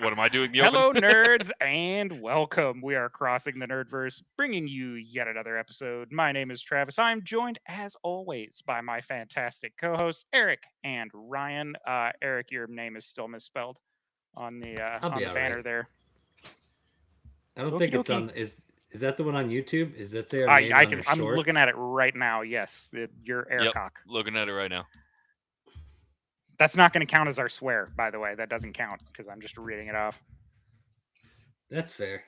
What am I doing? The Hello, open? nerds, and welcome. We are crossing the Nerdverse, bringing you yet another episode. My name is Travis. I'm joined, as always, by my fantastic co-hosts Eric and Ryan. Eric, your name is still misspelled on the I'll be all banner right. there. I don't Okie think it's dokie. on. Is that the one on YouTube? Is that say our name on our I'm looking at shorts? it right now. Yes, you're Yep, Aircock. looking at it right now. That's not going to count as our swear, by the way. That doesn't count because I'm just reading it off. That's fair.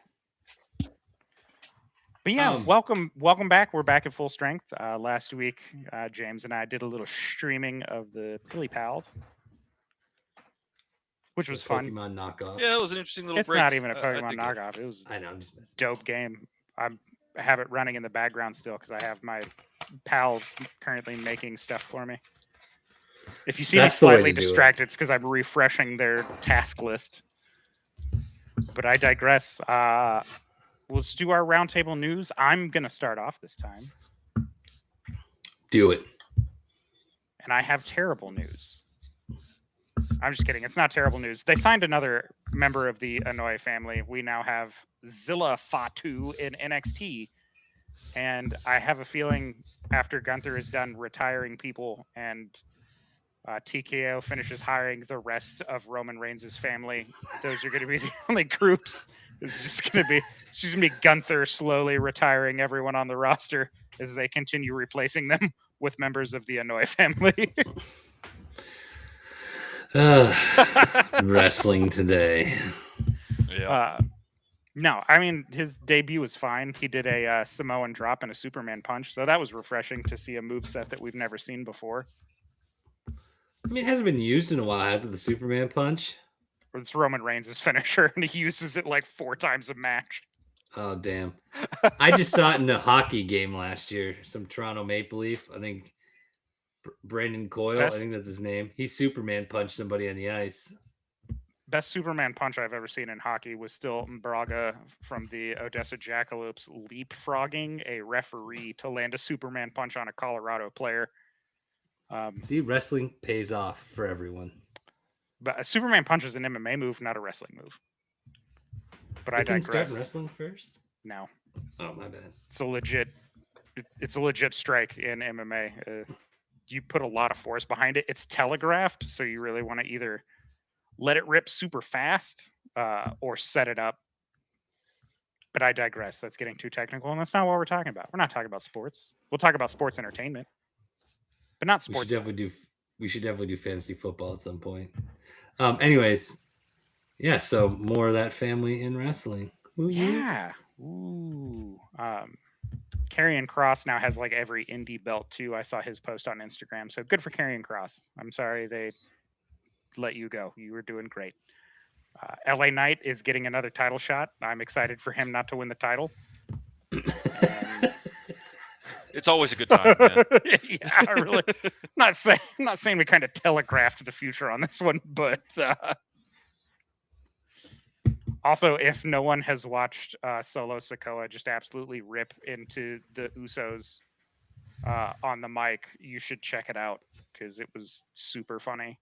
But yeah, welcome back. We're back at full strength. Last week, James and I did a little streaming of the Pilly Pals, which was fun. Pokemon knockoff. Yeah, it was an interesting little It's break. not even a I Pokemon dig it. knockoff. It was I know. I'm just messing. dope game. I have it running in the background still because I have my pals currently making stuff for me. If you see That's me the way slightly to do it. distracted, it's because I'm refreshing their task list. But I digress. Let's do our roundtable news. I'm going to start off this time. Do it. And I have terrible news. I'm just kidding. It's not terrible news. They signed another member of the Annoy family. We now have Zilla Fatu in NXT. And I have a feeling after Gunther is done retiring people and TKO finishes hiring the rest of Roman Reigns' family, those are going to be the only groups. It's just going to be Gunther slowly retiring everyone on the roster as they continue replacing them with members of the Annoy family. Wrestling today. Yeah. No, I mean, his debut was fine. He did a Samoan drop and a Superman punch, so that was refreshing to see a moveset that we've never seen before. I mean, it hasn't been used in a while, has it? The Superman punch? It's Roman Reigns' finisher, and he uses it like 4 times a match. Oh, damn. I just saw it in a hockey game last year. Some Toronto Maple Leaf. I think Brandon Coyle, I think that's his name. He Superman punched somebody on the ice. Best Superman punch I've ever seen in hockey was still Braga from the Odessa Jackalopes leapfrogging a referee to land a Superman punch on a Colorado player. See, wrestling pays off for everyone. But a Superman punch is an MMA move, not a wrestling move. But I didn't digress. start wrestling first? No. Oh, my bad. It's a legit strike in MMA. You put a lot of force behind it. It's telegraphed, so you really want to either let it rip super fast or set it up. But I digress. That's getting too technical, and that's not what we're talking about. We're not talking about sports. We'll talk about sports entertainment, but not sports. We should definitely do fantasy football at some point. Anyways, yeah. So more of that family in wrestling. Ooh, yeah. Ooh. Karrion Kross now has like every indie belt too. I saw his post on Instagram. So good for Karrion Kross. I'm sorry they let you go. You were doing great. LA Knight is getting another title shot. I'm excited for him not to win the title. It's always a good time. Man. Yeah, really. Not saying we kind of telegraphed the future on this one, but also, if no one has watched Solo Sikoa just absolutely rip into the Usos on the mic, you should check it out because it was super funny.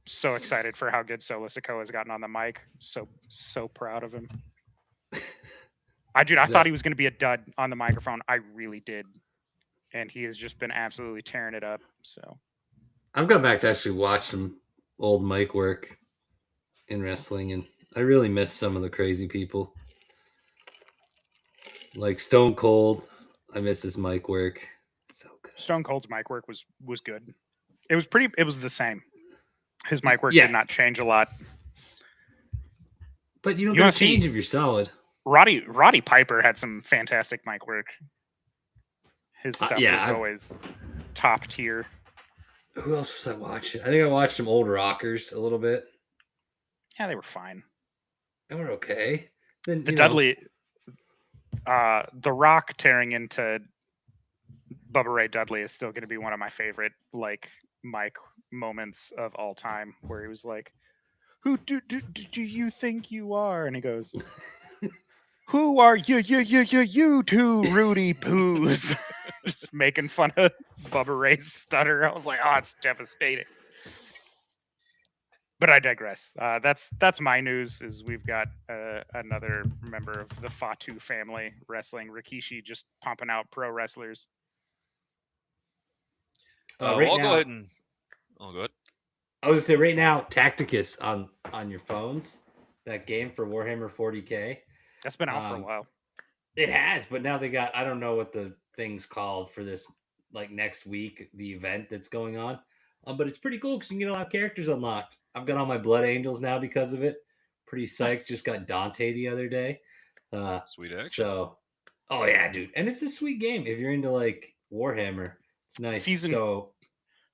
So excited for how good Solo Sikoa has gotten on the mic. So proud of him. I thought he was going to be a dud on the microphone. I really did. And he has just been absolutely tearing it up. So I've gone back to actually watch some old mic work in wrestling, and I really miss some of the crazy people. Like Stone Cold. I miss his mic work. So good. Stone Cold's mic work was good. It was the same. His mic work did not change a lot. But you don't change if you're solid. Roddy Piper had some fantastic mic work. His stuff was always top tier. Who else was I watching? I think I watched some old rockers a little bit. Yeah, they were fine. They were okay. Then The Rock tearing into Bubba Ray Dudley is still going to be one of my favorite mic moments of all time, where he was like, "Who do you think you are?" And he goes, "Who are you two Rudy Poos?" Just making fun of Bubba Ray's stutter. I was like, "Oh, it's devastating." But I digress. That's my news. Is we've got another member of the Fatu family wrestling. Rikishi just pumping out pro wrestlers. Right I'll now, go ahead and I'll go ahead. I was gonna say right now, Tacticus on your phones, that game for Warhammer 40K. That's been out for a while. It has, but now they got, I don't know what the thing's called for this, like next week, the event that's going on. But it's pretty cool because you can get a lot of characters unlocked. I've got all my Blood Angels now because of it. Pretty psyched. Nice. Just got Dante the other day. Sweet action. So, oh yeah, dude, and it's a sweet game if you're into like Warhammer. It's nice.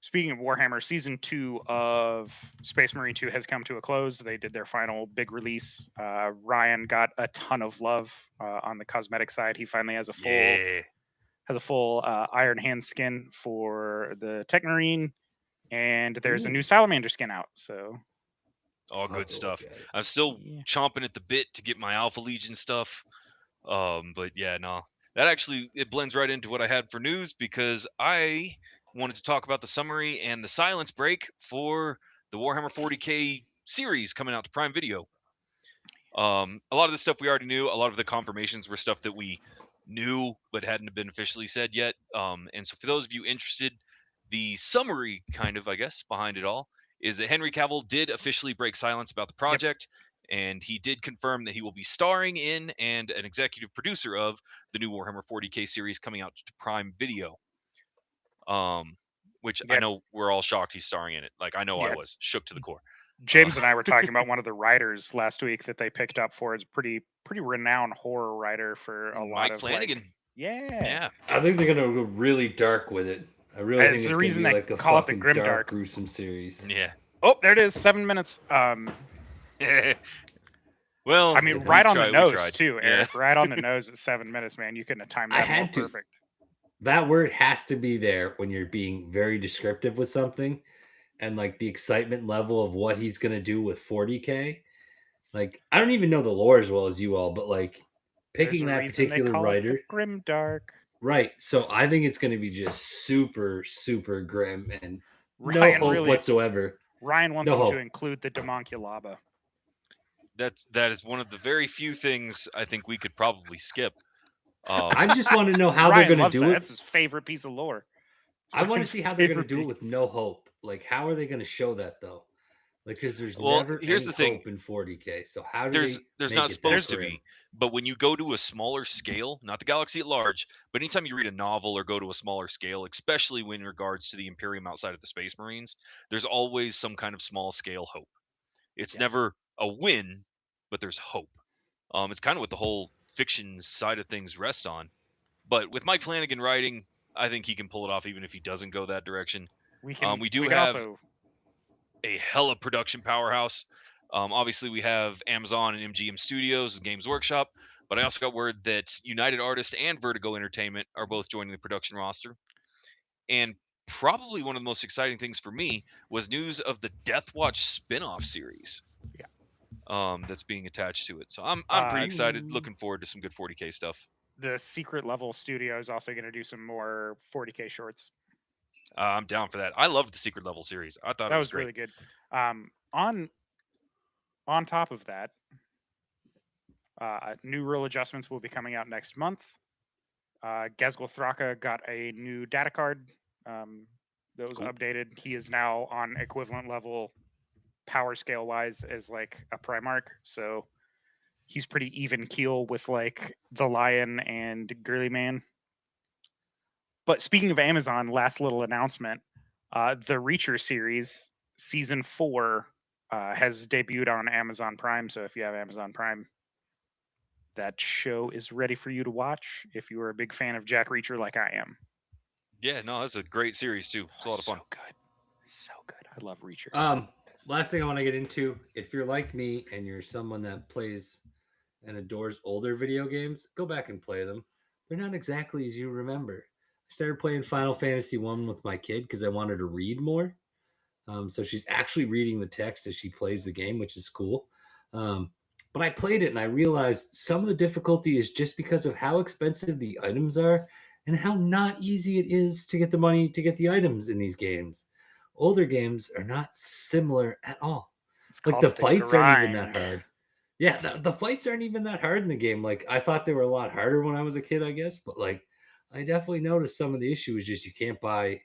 Speaking of Warhammer, Season 2 of Space Marine 2 has come to a close. They did their final big release. Ryan got a ton of love on the cosmetic side. He finally has a full Iron Hand skin for the Techmarine, and there's a new Salamander skin out. So all good stuff. I'm still chomping at the bit to get my Alpha Legion stuff. But yeah, no. That actually, it blends right into what I had for news because I wanted to talk about the summary and the silence break for the Warhammer 40K series coming out to Prime Video. A lot of the stuff we already knew. A lot of the confirmations were stuff that we knew but hadn't been officially said yet. And so for those of you interested, the summary kind of, I guess, behind it all is that Henry Cavill did officially break silence about the project. Yep. And he did confirm that he will be starring in and an executive producer of the new Warhammer 40K series coming out to Prime Video. Which I know we're all shocked he's starring in it. Like, I know I was shook to the core. James and I were talking about one of the writers last week that they picked up for. It's a pretty renowned horror writer for a lot of Flanagan. Like, yeah. I think they're gonna go really dark with it. I really think it's the gonna reason be they like a call it the fucking Grimdark, gruesome series. Yeah. Oh, there it is. 7 minutes. Well, I mean, right on the nose too, Eric. Right on the nose at 7 minutes, man. You couldn't have timed that more perfect. That word has to be there when you're being very descriptive with something, and like the excitement level of what he's gonna do with 40K. Like, I don't even know the lore as well as you all, but like picking that particular writer, Grimdark, right? So I think it's gonna be just super, super grim and no hope whatsoever. Ryan wants him to include the Demonculaba. That is one of the very few things I think we could probably skip. I just want to know how they're going to do it. That's his favorite piece of lore. I want to see how they're going to do it with no hope. Like, how are they going to show that though? Like, because there's never here's any the thing. Hope in 40K. So how do there's not supposed to be. But when you go to a smaller scale, not the galaxy at large, but anytime you read a novel or go to a smaller scale, especially when in regards to the Imperium outside of the Space Marines, there's always some kind of small scale hope. It's never a win, but there's hope. It's kind of what the whole fiction side of things rest on. But with Mike Flanagan writing, I think he can pull it off even if he doesn't go that direction. We do have a hella production powerhouse. Obviously, we have Amazon and MGM Studios and Games Workshop, but I also got word that United Artists and Vertigo Entertainment are both joining the production roster. And probably one of the most exciting things for me was news of the Death Watch spin-off series. That's being attached to it. So I'm pretty excited, looking forward to some good 40K stuff. The Secret Level Studio is also going to do some more 40K shorts. I'm down for that. I loved the Secret Level series. I thought that it was really great. Good. On top of that, new rule adjustments will be coming out next month. Gezgul Thraka got a new data card that was updated. He is now on equivalent level power scale wise as like a Primarch, so he's pretty even keel with like the Lion and Girly Man. But speaking of Amazon, last little announcement, the Reacher series season 4 has debuted on Amazon Prime. So if you have Amazon Prime, that show is ready for you to watch if you are a big fan of Jack Reacher like I am. Yeah, no, that's a great series too. It's a lot of fun. So good. I love Reacher. Last thing I want to get into, if you're like me and you're someone that plays and adores older video games, go back and play them. They're not exactly as you remember. I started playing Final Fantasy 1 with my kid because I wanted to read more. So she's actually reading the text as she plays the game, which is cool. But I played it and I realized some of the difficulty is just because of how expensive the items are and how not easy it is to get the money to get the items in these games. Older games are not similar at all. Like the fights aren't even that hard. Yeah, the fights aren't even that hard in the game. Like I thought they were a lot harder when I was a kid, I guess. But like I definitely noticed some of the issue is just you can't buy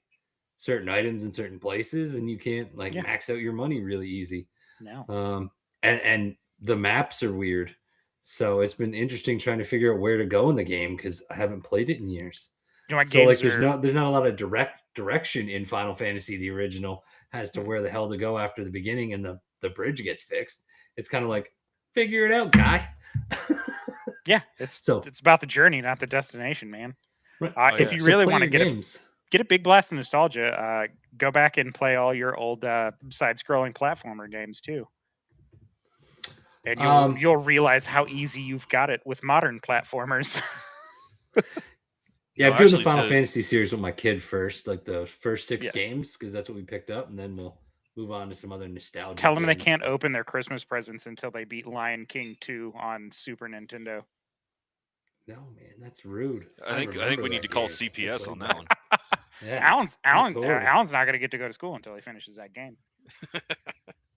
certain items in certain places, and you can't like max out your money really easy. No. And the maps are weird. So it's been interesting trying to figure out where to go in the game because I haven't played it in years. You know what So like games there's not a lot of direction in Final Fantasy the original as to where the hell to go after the beginning and the bridge gets fixed. It's kind of like figure it out, guy. Yeah, it's about the journey, not the destination, man. Right. If you really want to games, get a big blast of nostalgia, go back and play all your old side-scrolling platformer games too, and you'll realize how easy you've got it with modern platformers. Yeah, I'm doing the Final Fantasy series with my kid first, like the first 6 games, because that's what we picked up, and then we'll move on to some other nostalgia. Tell them they can't open their Christmas presents until they beat Lion King 2 on Super Nintendo. No, man, that's rude. I think we need to call CPS on that one. Yeah, Alan's not going to get to go to school until he finishes that game.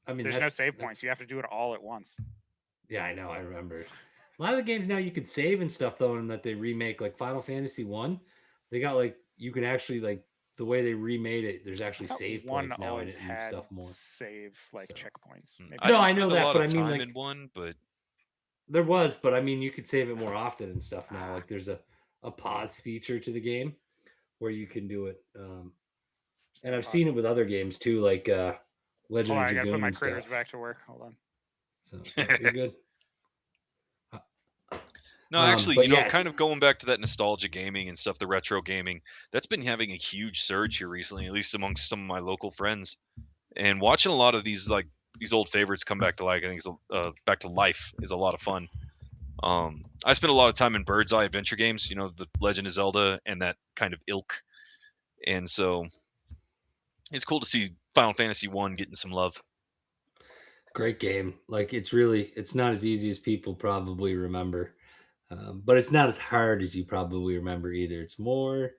I mean, there's no save points. You have to do it all at once. Yeah, I know. I remember. A lot of the games now you can save and stuff though, and that they remake, like Final Fantasy 1, they got like you can actually like the way they remade it. There's actually save points now and stuff more. Save like checkpoints. No, I know that, but I mean like in one, but there was, but I mean you could save it more often and stuff now. Like there's a pause feature to the game where you can do it. And I've seen it with other games too, like Legend of Dragoon. I gotta put my critters back to work. Hold on. So you're good. No, actually, kind of going back to that nostalgia gaming and stuff, the retro gaming, that's been having a huge surge here recently, at least amongst some of my local friends. And watching a lot of these old favorites come back to life, I think back to life is a lot of fun. I spent a lot of time in Bird's Eye adventure games, the Legend of Zelda and that kind of ilk. And so it's cool to see Final Fantasy 1 getting some love. Great game. Like it's not as easy as people probably remember. But it's not as hard as you probably remember either. It's more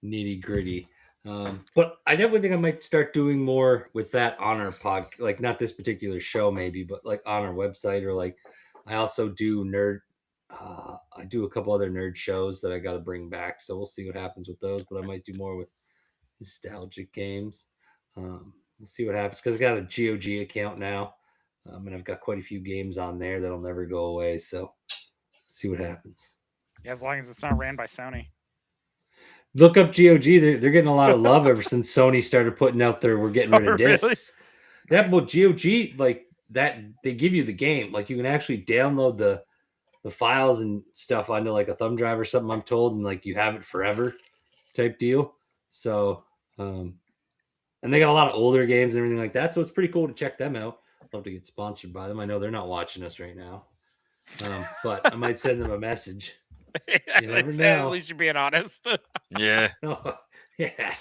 nitty gritty. But I definitely think I might start doing more with that on our pod, like not this particular show maybe, but like on our website, or like I also do I do a couple other nerd shows that I got to bring back. So we'll see what happens with those, but I might do more with nostalgic games. We'll see what happens because I got a GOG account now. And I've got quite a few games on there that'll never go away. So see what happens. Yeah, as long as it's not ran by Sony. Look up GOG. They're getting a lot of love ever since Sony started putting out their we're getting rid of discs. Really? Yeah, well, GOG, like that, they give you the game. Like you can actually download the files and stuff onto like a thumb drive or something, I'm told, and like you have it forever type deal. So, and they got a lot of older games and everything like that. So it's pretty cool to check them out. Love to get sponsored by them. I know they're not watching us right now. But I might send them a message. You never know. At least you're being honest. Yeah. Yeah.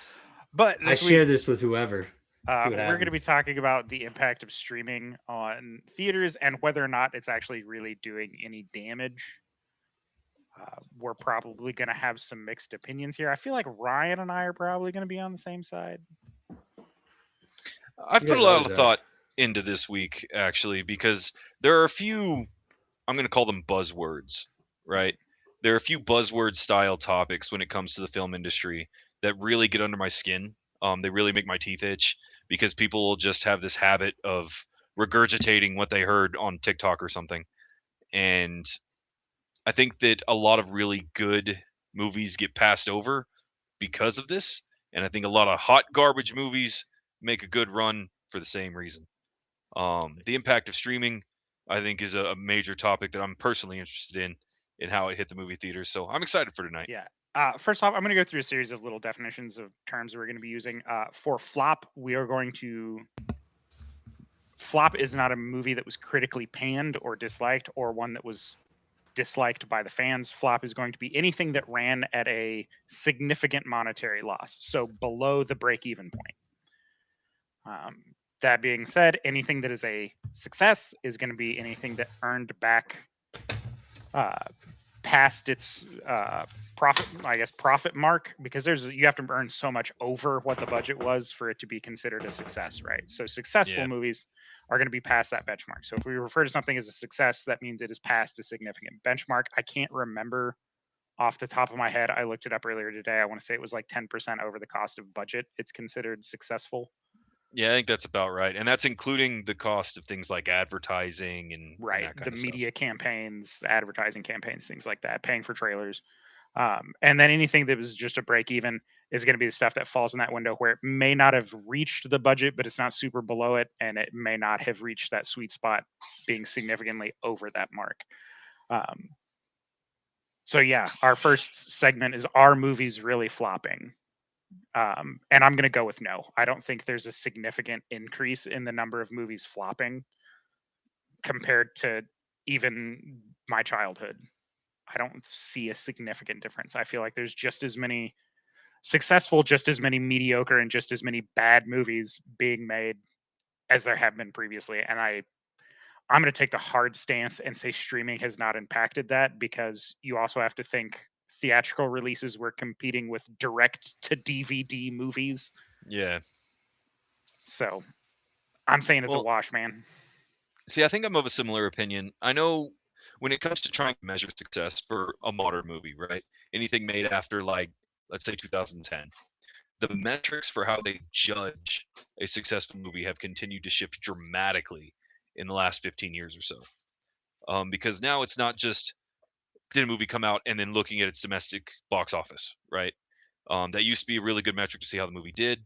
But I share this with whoever. We're going to be talking about the impact of streaming on theaters and whether or not it's actually really doing any damage. We're probably going to have some mixed opinions here. I feel like Ryan and I are probably going to be on the same side. I've put a lot of thought into this week, actually, because there are a few, I'm going to call them buzzwords, right? There are a few buzzword style topics when it comes to the film industry that really get under my skin. They really make my teeth itch because people will just have this habit of regurgitating what they heard on TikTok or something. And I think that a lot of really good movies get passed over because of this. And I think a lot of hot garbage movies make a good run for the same reason. The impact of streaming, I think, is a major topic that I'm personally interested in how it hit the movie theaters. So I'm excited for tonight. Yeah. First off, I'm going to go through a series of little definitions of terms we're going to be using. For flop, we are going to... Flop is not a movie that was critically panned or disliked or one that was disliked by the fans. Flop is going to be anything that ran at a significant monetary loss, so below the break-even point. That being said, anything that is a success is going to be anything that earned back past its profit mark, because you have to earn so much over what the budget was for it to be considered a success, right? So successful movies are going to be past that benchmark. So if we refer to something as a success, that means it is past a significant benchmark. I can't remember off the top of my head. I looked it up earlier today. I want to say it was like 10% over the cost of budget. It's considered successful. Yeah, I think that's about right, and that's including the cost of things like advertising and Right. that kind The of stuff. media campaigns, the advertising campaigns, things like that, paying for trailers. And then anything that was just a break even is going to be the stuff that falls in that window where it may not have reached the budget, but it's not super below it. And it may not have reached that sweet spot being significantly over that mark. So yeah, our first segment is, are movies really flopping? And I'm going to go with no. I don't think there's a significant increase in the number of movies flopping compared to even my childhood. I don't see a significant difference. I feel like there's just as many successful, just as many mediocre, and just as many bad movies being made as there have been previously. And I'm going to take the hard stance and say streaming has not impacted that, because you also have to think theatrical releases were competing with direct to DVD movies. Yeah. So I'm saying it's a Well, wash, man. see, I think I'm of a similar opinion. I know when it comes to trying to measure success for a modern movie, right? Anything made after, like, let's say 2010, the metrics for how they judge a successful movie have continued to shift dramatically in the last 15 years or so. Because now it's not just, did a movie come out and then looking at its domestic box office, right? That used to be a really good metric to see how the movie did,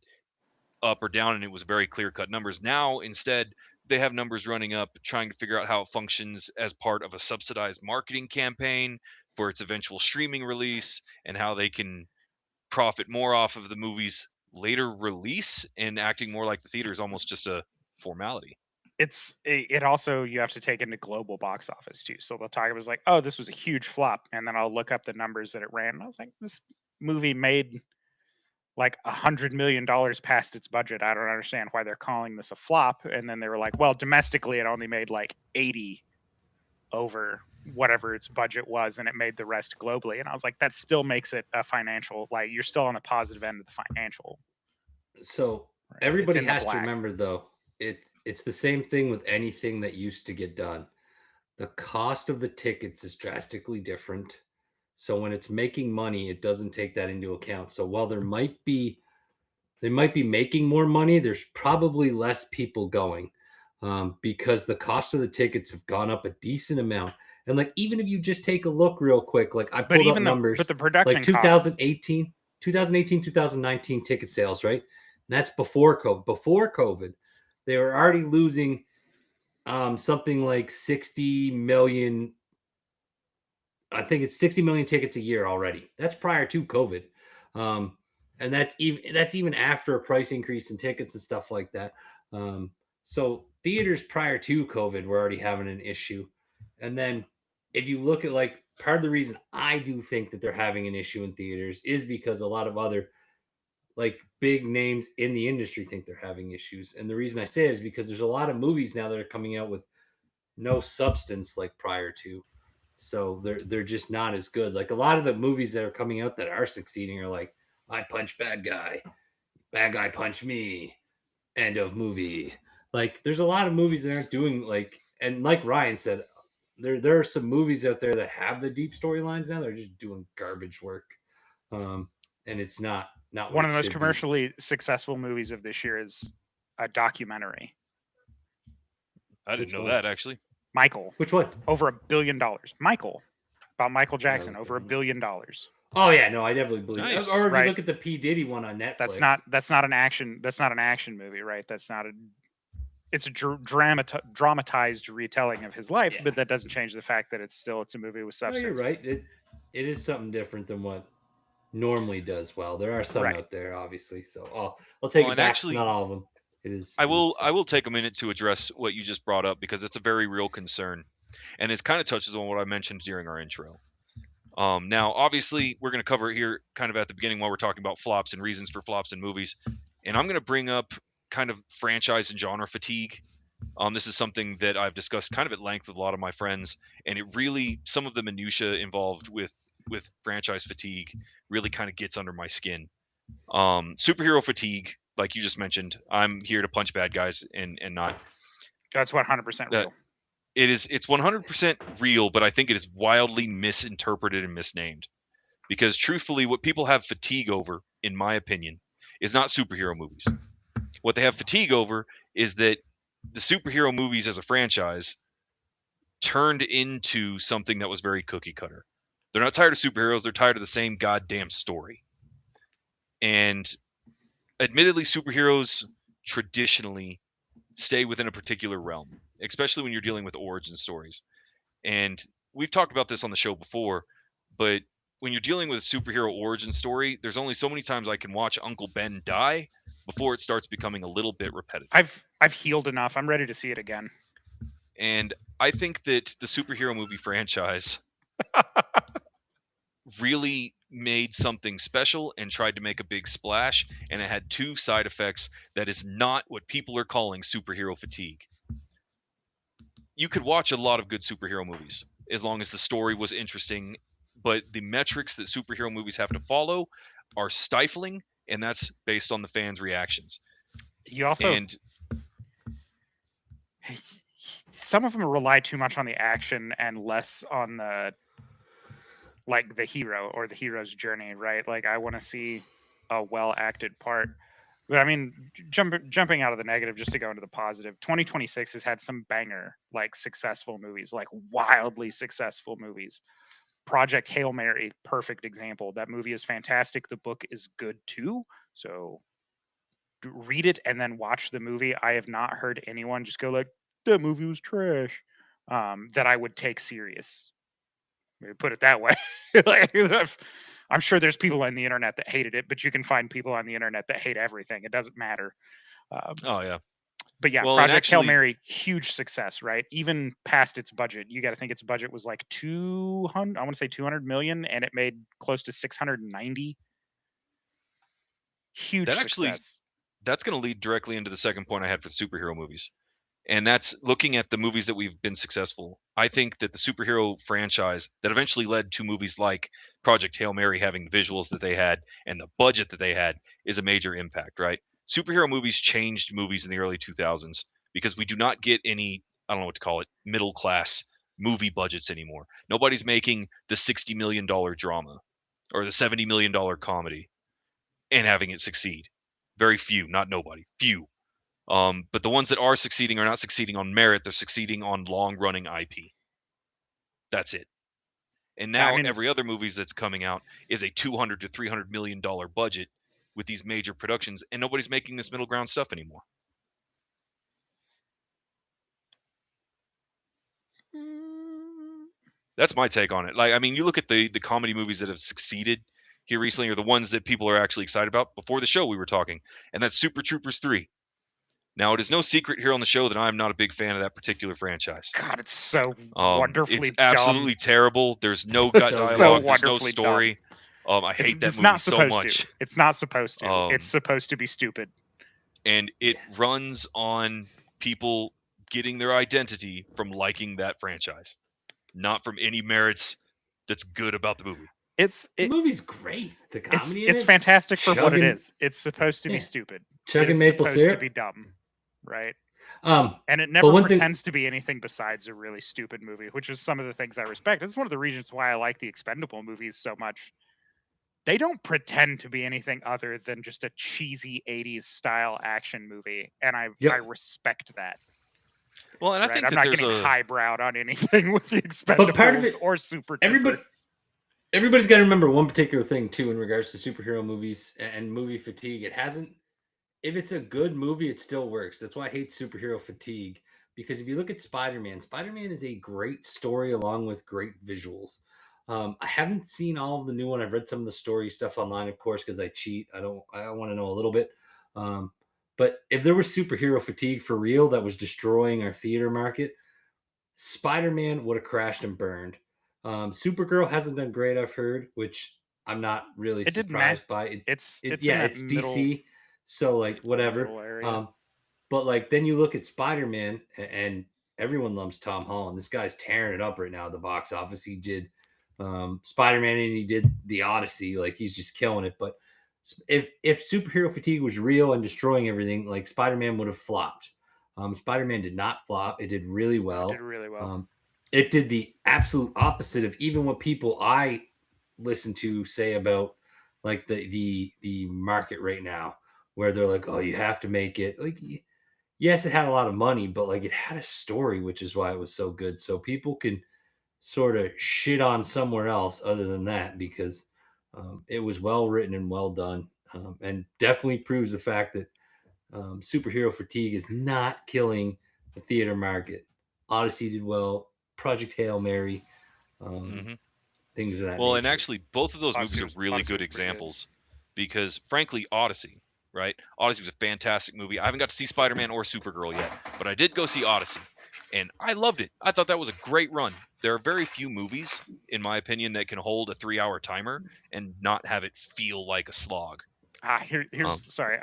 up or down, and it was very clear cut numbers. Now, instead, they have numbers running up, trying to figure out how it functions as part of a subsidized marketing campaign for its eventual streaming release, and how they can profit more off of the movie's later release, and acting more like the theater is almost just a formality. It also, you have to take into global box office too. So they'll talk, it was like, oh, this was a huge flop, and then I'll look up the numbers that it ran, and I was like, this movie made like $100 million past its budget. I don't understand why they're calling this a flop. And then they were like, well, domestically it only made like 80 over whatever its budget was, and it made the rest globally. And I was like, that still makes it a financial, like, you're still on the positive end of the financial. So Right? It's everybody in the has to black. remember, though, it's the same thing with anything that used to get done. The cost of the tickets is drastically different. So when it's making money, it doesn't take that into account. So while they might be making more money, there's probably less people going, because the cost of the tickets have gone up a decent amount. And like, even if you just take a look real quick, like I But pulled up even numbers, the production like costs, 2019, ticket sales, right? And that's before COVID. Before COVID, they were already losing something like 60 million. I think it's 60 million tickets a year already. That's prior to COVID. Um, and that's even after a price increase in tickets and stuff like that. So theaters prior to COVID were already having an issue. And then if you look at, like, part of the reason I do think that they're having an issue in theaters is because a lot of other, like, big names in the industry think they're having issues. And the reason I say it is because there's a lot of movies now that are coming out with no substance like prior to. So they're just not as good. Like, a lot of the movies that are coming out that are succeeding are like, I punch bad guy punch me, end of movie. Like, there's a lot of movies that aren't doing, like, and like Ryan said, there are some movies out there that have the deep storylines now. They're just doing garbage work. And it's not what one it of the most should be. commercially successful movies of this year is a documentary. I didn't Which know one? that, actually. Michael, Which one? over $1 billion. Michael, about Michael Jackson, look over that $1 one up. billion. Oh yeah, no, I definitely believe it. Nice. Or if you Right. look at the P Diddy one on Netflix, That's not an action. That's not an action movie, right? That's not a. It's a dramatized retelling of his life, Yeah. but that doesn't change the fact that it's a movie with No, substance. you're right. It is something different than what normally does well. There are some Right. out there, obviously. So I'll take Well, it and back. It's actually, not all of them. It is. I It is will I some. will take a minute to address what you just brought up, because it's a very real concern, and it kind of touches on what I mentioned during our intro. Now, obviously, we're going to cover it here kind of at the beginning while we're talking about flops and reasons for flops in movies, and I'm going to bring up kind of franchise and genre fatigue. This is something that I've discussed kind of at length with a lot of my friends, and it really, some of the minutia involved with franchise fatigue really kind of gets under my skin. Superhero fatigue, like you just mentioned, I'm here to punch bad guys and not That's 100% real. It's 100% real, but I think it is wildly misinterpreted and misnamed. Because truthfully, what people have fatigue over, in my opinion, is not superhero movies. What they have fatigue over is that the superhero movies as a franchise turned into something that was very cookie cutter. They're not tired of superheroes, they're tired of the same goddamn story. And admittedly, superheroes traditionally stay within a particular realm, especially when you're dealing with origin stories. And we've talked about this on the show before, but when you're dealing with a superhero origin story, there's only so many times I can watch Uncle Ben die before it starts becoming a little bit repetitive. I've healed enough. I'm ready to see it again. And I think that the superhero movie franchise really made something special and tried to make a big splash, and it had two side effects that is not what people are calling superhero fatigue. You could watch a lot of good superhero movies as long as the story was interesting, but the metrics that superhero movies have to follow are stifling, and that's based on the fans' reactions. You also And some of them rely too much on the action and less on the like the hero or the hero's journey, right? Like I want to see a well acted part. But I mean, jumping out of the negative just to go into the positive, 2026 has had some banger, like successful movies, like wildly successful movies. Project Hail Mary, perfect example. That movie is fantastic. The book is good too. So read it and then watch the movie. I have not heard anyone just go like, that movie was trash, that I would take serious. Maybe put it that way. Like, I'm sure there's people on the internet that hated it, but you can find people on the internet that hate everything. It doesn't matter. oh yeah, But yeah, well, and Project Hail actually, Mary, huge success, right? Even past its budget, you got to think its budget was like 200. I want to say 200 million, and it made close to 690. Huge that actually success. that's going to lead directly into the second point I had for the superhero movies. And that's looking at the movies that we've been successful. I think that the superhero franchise that eventually led to movies like Project Hail Mary having the visuals that they had and the budget that they had is a major impact, right? Superhero movies changed movies in the early 2000s because we do not get any, I don't know what to call it, middle class movie budgets anymore. Nobody's making the $60 million drama or the $70 million comedy and having it succeed. Very few, not nobody, few. But the ones that are succeeding are not succeeding on merit; they're succeeding on long-running IP. That's it. And I now mean, every other movies that's coming out is a 200 to $300 million budget with these major productions, and nobody's making this middle ground stuff anymore. That's my take on it. Like, I mean, you look at the comedy movies that have succeeded here recently, or the ones that people are actually excited about. Before the show, we were talking, and that's Super Troopers 3. Now, it is no secret here on the show that I'm not a big fan of that particular franchise. God, it's so It's wonderfully absolutely dumb. terrible. There's no gut So dialogue. There's no wonderfully story. I hate that It's movie not so supposed much. to. It's not supposed to. It's Um, supposed to be stupid. and it runs on people getting their identity from liking that franchise, not from any merits that's good about the movie. The movie's great. The comedy in it's it, fantastic for what it chugging- is. It's supposed to be yeah. stupid. chugging It's maple supposed syrup. to be dumb, right? But And it never one thing- pretends to be anything besides a really stupid movie, which is some of the things I respect. It's one of the reasons why I like the Expendable movies so much. They don't pretend to be anything other than just a cheesy 80s style action movie, and I respect that. Well, and I Right? think I'm that not there's getting a highbrowed on anything with the Expendables part of it- or Super everybody- Troopers. Everybody's got to remember one particular thing too in regards to superhero movies and movie fatigue. It hasn't. If it's a good movie, it still works. That's why I hate superhero fatigue, because if you look at Spider-Man, Spider-Man is a great story along with great visuals. I haven't seen all of the new one. I've read some of the story stuff online, of course, because I cheat. I want to know a little bit. But if there was superhero fatigue for real that was destroying our theater market, Spider-Man would have crashed and burned. Supergirl hasn't done great, I've heard, which I'm not really It didn't surprised by. It's Yeah, in that it's middle, DC, so like whatever. middle area. But like then you look at Spider-Man and everyone loves Tom Holland. This guy's tearing it up right now at the box office. He did Spider-Man and he did The Odyssey. Like he's just killing it. But if superhero fatigue was real and destroying everything, like Spider-Man would have flopped. Spider-Man did not flop. It did really well. It did really well. It did the absolute opposite of even what people I listen to say about like the market right now, where they're like, oh, you have to make it like. Yes, it had a lot of money, but like it had a story, which is why it was so good. So people can sort of shit on somewhere else other than that because it was well written and well done, and definitely proves the fact that superhero fatigue is not killing the theater market. Odyssey did well. Project Hail Mary, um, Hmm. things of that Well, and nature. actually, both of those movies are really Odyssey good was pretty good. examples because, frankly, Odyssey, right? Odyssey was a fantastic movie. I haven't got to see Spider-Man or Supergirl yet, but I did go see Odyssey, and I loved it. I thought that was a great run. There are very few movies, in my opinion, that can hold a 3-hour timer and not have it feel like a slog. Here's sorry,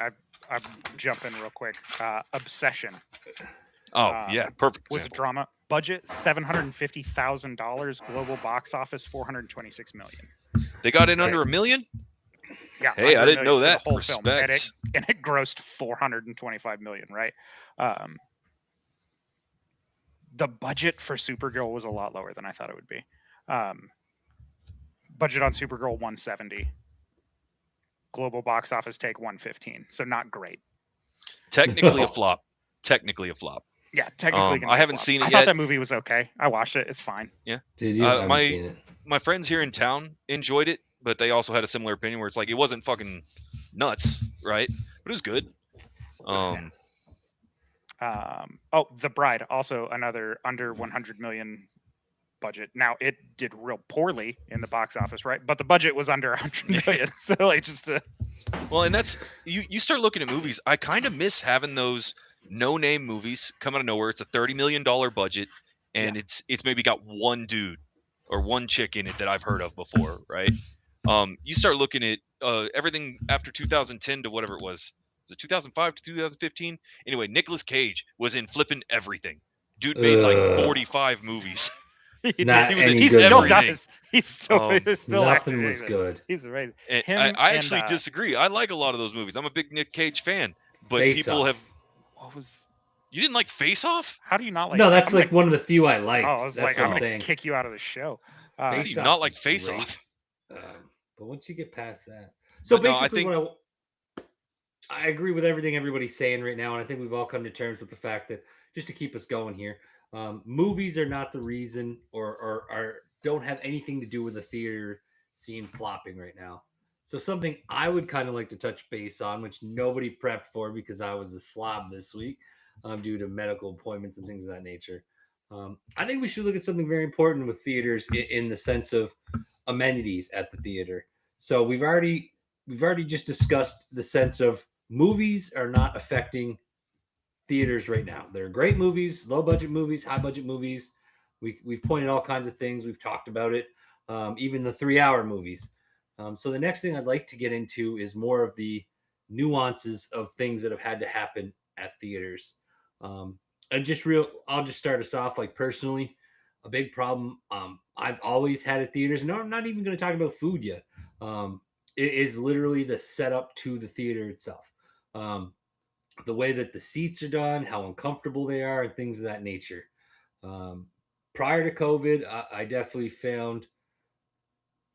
I'm jumping real quick. Obsession. Yeah, perfect Was a example. drama. Budget $750,000. Global box office $426 million. They got in under $1 million. Yeah, Hey, I under $1 didn't know million for that. the whole film, Respect. and it grossed $425 million. Right. The budget for Supergirl was a lot lower than I thought it would be. Budget on Supergirl 170. Global box office take 115. So not great. Technically a flop. Technically a flop. Yeah, technically. I haven't seen it I yet. thought that movie was okay. I watched it. It's fine. Yeah. Did you? I haven't seen it. My friends here in town enjoyed it, but they also had a similar opinion where it's like it wasn't fucking nuts, right? But it was good. The Bride, also another under 100 million budget. Now it did real poorly in the box office, right? But the budget was under 100 million. So like just well, and that's you start looking at movies. I kind of miss having those no-name movies come out of nowhere. It's a $30 million budget, and it's maybe got one dude or one chick in it that I've heard of before, right? You start looking at everything after 2010 to whatever it was. Was it 2005 to 2015? Anyway, Nicolas Cage was in flipping everything. Dude made like 45 movies. he still does. He's still nothing was good. He's amazing. I actually disagree. I like a lot of those movies. I'm a big Nick Cage fan, but people have. What was? You didn't like Face Off? How do you not like? No, that's like one of the few I liked. Oh, I was that's like, I'm gonna kick you out of the show. How do you not like Face Off? But once you get past that, so but basically, I agree with everything everybody's saying right now, and I think we've all come to terms with the fact that just to keep us going here, movies are not the reason, or don't have anything to do with the theater scene flopping right now. So something I would kind of like to touch base on, which nobody prepped for because I was a slob this week due to medical appointments and things of that nature. I think we should look at something very important with theaters in the sense of amenities at the theater. So we've already just discussed the sense of movies are not affecting theaters right now. They're great movies, low budget movies, high budget movies. We've pointed all kinds of things. We've talked about it, even the 3-hour movies. So the next thing I'd like to get into is more of the nuances of things that have had to happen at theaters. I'll just start us off like personally. A big problem I've always had at theaters, and I'm not even going to talk about food yet. It is literally the setup to the theater itself. The way that the seats are done, how uncomfortable they are, and things of that nature. Prior to COVID, I definitely found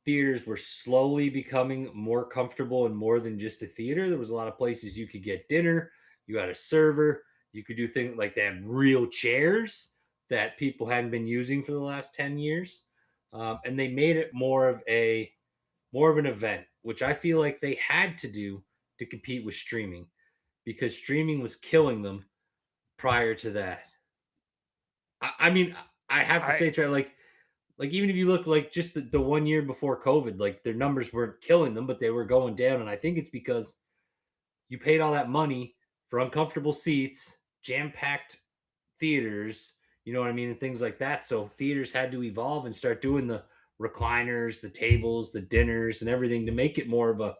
theaters were slowly becoming more comfortable and more than just a theater. There was a lot of places you could get dinner, you had a server, you could do things like they had real chairs that people hadn't been using for the last 10 years. And they made it more of an event, which I feel like they had to do to compete with streaming because streaming was killing them prior to that. I mean, I have to say, Trey, like even if you look like just the 1 year before COVID, like their numbers weren't killing them, but they were going down. And I think it's because you paid all that money for uncomfortable seats, jam-packed theaters, you know what I mean, and things like that. So theaters had to evolve and start doing the recliners, the tables, the dinners, and everything to make it more of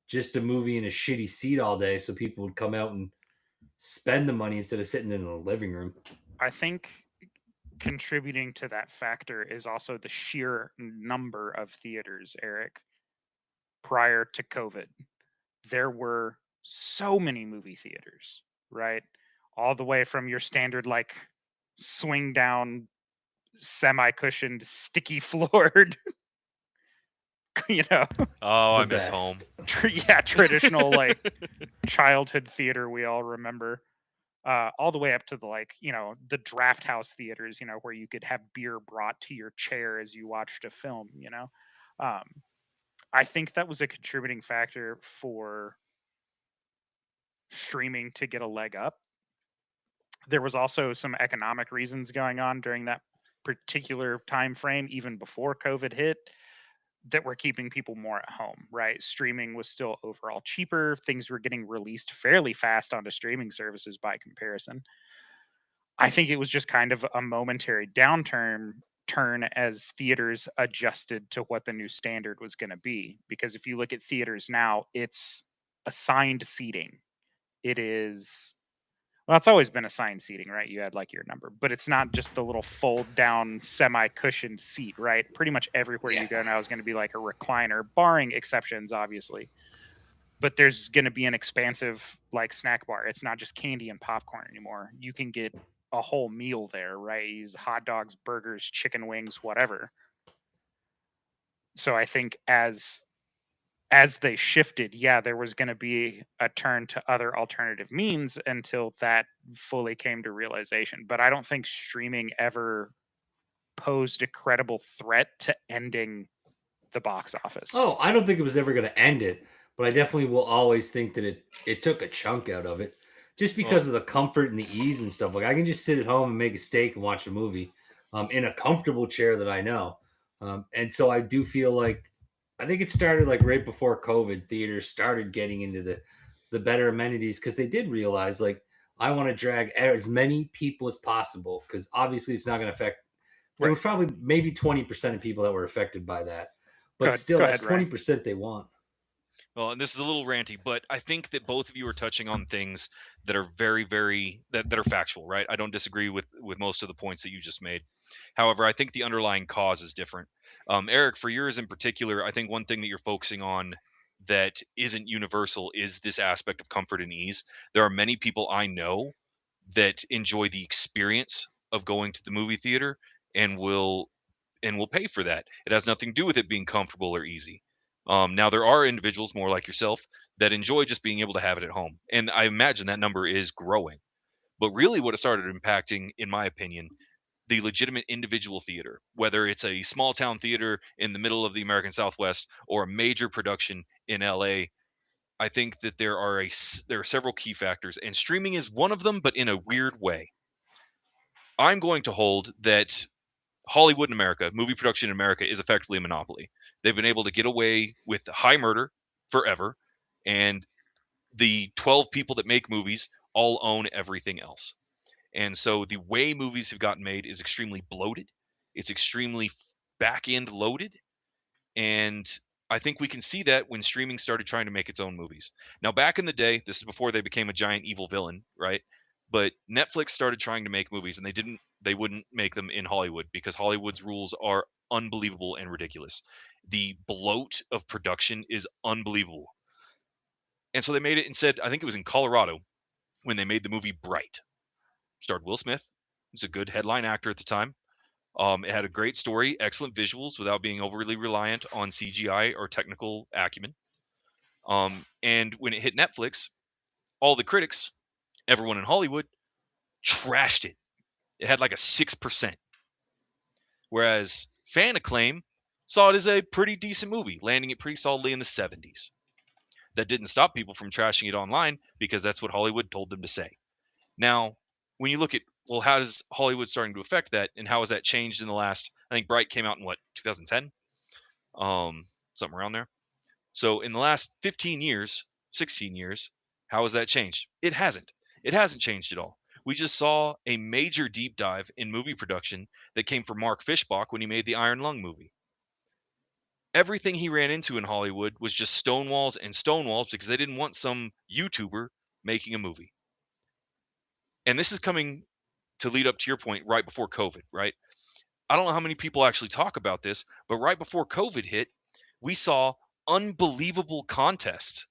just a movie in a shitty seat all day, so people would come out and spend the money instead of sitting in a living room. I think contributing to that factor is also the sheer number of theaters, Eric. Prior to COVID, there were so many movie theaters, right? all the way from your standard like swing down, semi-cushioned, sticky floored, you know, Oh, The I miss home. best. traditional like childhood theater we all remember. All the way up to the like, the draft house theaters, where you could have beer brought to your chair as you watched a film. Um, I think that was a contributing factor for streaming to get a leg up. There was also some economic reasons going on during that particular time frame, even before COVID hit, that were keeping people more at home, right? Streaming was still overall cheaper. Things were getting released fairly fast onto streaming services by comparison. I think it was just kind of a momentary turn as theaters adjusted to what the new standard was going to be. Because if you look at theaters now, it's assigned seating. It is, well, it's always been assigned seating, right? You had like your number, but it's not just the little fold down semi cushioned seat, right? Pretty much everywhere you go now is going to be like a recliner, barring exceptions, obviously. But there's going to be an expansive like snack bar. It's not just candy and popcorn anymore. You can get a whole meal there, right? You use hot dogs, burgers, chicken wings, whatever. So I think as they shifted, yeah, there was going to be a turn to other alternative means until that fully came to realization. But I don't think streaming ever posed a credible threat to ending the box office. Oh, I don't think it was ever going to end it, but I definitely will always think that it took a chunk out of it, just Well, because of the comfort and the ease and stuff. Like I can just sit at home and make a steak and watch a movie, in a comfortable chair that I know, and so I do feel like I think it started like right before COVID. Theaters started getting into the better amenities because they did realize like I want to drag as many people as possible because obviously it's not going to affect. There Right. was probably maybe 20% of people that were affected by that, Go but ahead. still, Go that's ahead, Ryan. 20% they want. well, and this is a little ranty, but I think that both of you are touching on things that are very, very that are factual, right? I don't disagree with most of the points that you just made. However, I think the underlying cause is different. Eric, for yours in particular, I think one thing that you're focusing on that isn't universal is this aspect of comfort and ease. There are many people I know that enjoy the experience of going to the movie theater and will pay for that. It has nothing to do with it being comfortable or easy. Now there are individuals more like yourself that enjoy just being able to have it at home, and I imagine that number is growing. But really, what it started impacting, in my opinion, the legitimate individual theater, whether it's a small town theater in the middle of the American Southwest or a major production in LA. I think that there are several key factors, and streaming is one of them, but in a weird way. I'm going to hold that Hollywood in America, movie production in America, is effectively a monopoly. They've been able to get away with high murder forever, and the 12 people that make movies all own everything else. And so the way movies have gotten made is extremely bloated. It's extremely back end loaded. And I think we can see that when streaming started trying to make its own movies. Now, back in the day, this is before they became a giant evil villain, right? But Netflix started trying to make movies and they wouldn't make them in Hollywood because Hollywood's rules are unbelievable and ridiculous. The bloat of production is unbelievable. And so they made it instead, I think it was in Colorado when they made the movie Bright. Starred Will Smith. He was a good headline actor at the time. It had a great story, excellent visuals without being overly reliant on CGI or technical acumen. And when it hit Netflix, all the critics, everyone in Hollywood, trashed it. It had like a 6%. Whereas fan acclaim saw it as a pretty decent movie, landing it pretty solidly in the 70s. That didn't stop people from trashing it online because that's what Hollywood told them to say. Now, when you look at, well, how does Hollywood starting to affect that, and how has that changed in the last? I think Bright came out in what, 2010, something around there. So in the last 15 years, 16 years, how has that changed? It hasn't. It hasn't changed at all. We just saw a major deep dive in movie production that came from Mark Fishbach when he made the Iron Lung movie. Everything he ran into in Hollywood was just stonewalls and stonewalls because they didn't want some YouTuber making a movie. And this is coming to lead up to your point right before COVID, right? I don't know how many people actually talk about this, but right before COVID hit, we saw unbelievable contests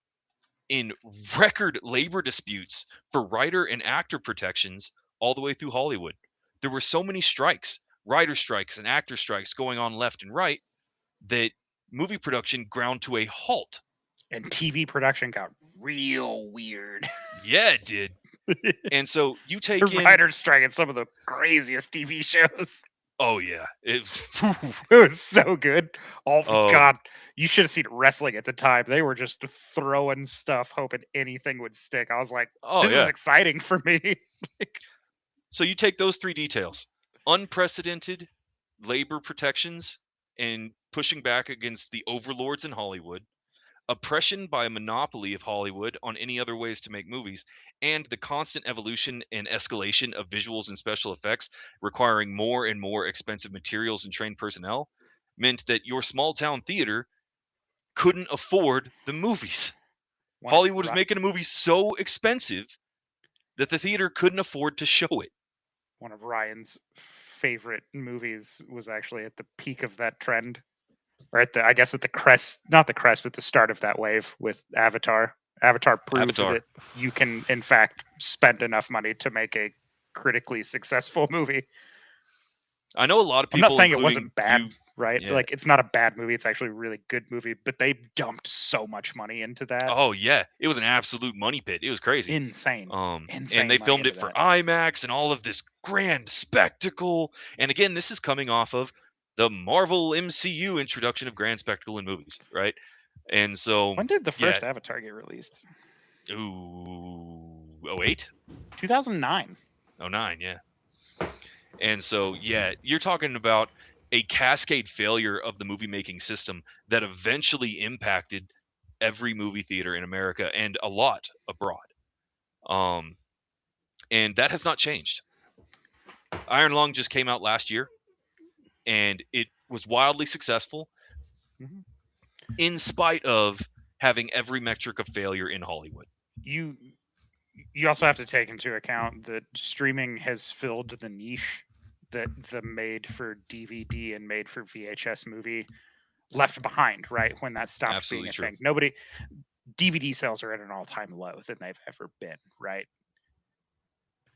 in record labor disputes for writer and actor protections all the way through Hollywood. There were so many strikes, writer strikes and actor strikes going on left and right, that movie production ground to a halt. And TV production got real weird. Yeah, it did. And so you take The in writers' strike at some of the craziest TV shows. Oh yeah, It was so good. Oh Oh. God, you should have seen wrestling at the time. They were just throwing stuff, hoping anything would stick. I was like, Oh this yeah. is exciting for me. Like, So you take those three details: unprecedented labor protections and pushing back against the overlords in Hollywood, oppression by a monopoly of Hollywood on any other ways to make movies, and the constant evolution and escalation of visuals and special effects requiring more and more expensive materials and trained personnel, meant that your small town theater couldn't afford the movies. one of Hollywood was Ry- making a movie so expensive that the theater couldn't afford to show it. one of Ryan's favorite movies was actually at the peak of that trend, or at the, I guess, at the crest, not the crest, but the start of that wave with Avatar. Avatar proved Avatar. that you can, in fact, spend enough money to make a critically successful movie. I know a lot of I'm people, not saying it including wasn't bad, you, right? yeah. Like, it's not a bad movie. It's actually a really good movie, but they dumped so much money into that. Oh yeah, it was an absolute money pit. It was crazy. Insane. Insane And they money filmed into it for that. IMAX and all of this grand spectacle. And again, this is coming off of the Marvel MCU introduction of grand spectacle in movies, right? And so When did the yeah, first Avatar get released? ooh, 08? 2009. 09, yeah. And so yeah, you're talking about a cascade failure of the movie making system that eventually impacted every movie theater in America and a lot abroad. And that has not changed. Iron Lung just came out last year, and it was wildly successful Mhm. in spite of having every metric of failure in Hollywood. You also have to take into account that streaming has filled the niche that the made for DVD and made for VHS movie left behind, right? When that stopped Absolutely being a true. thing. DVD sales are at an all-time low than they've ever been, right?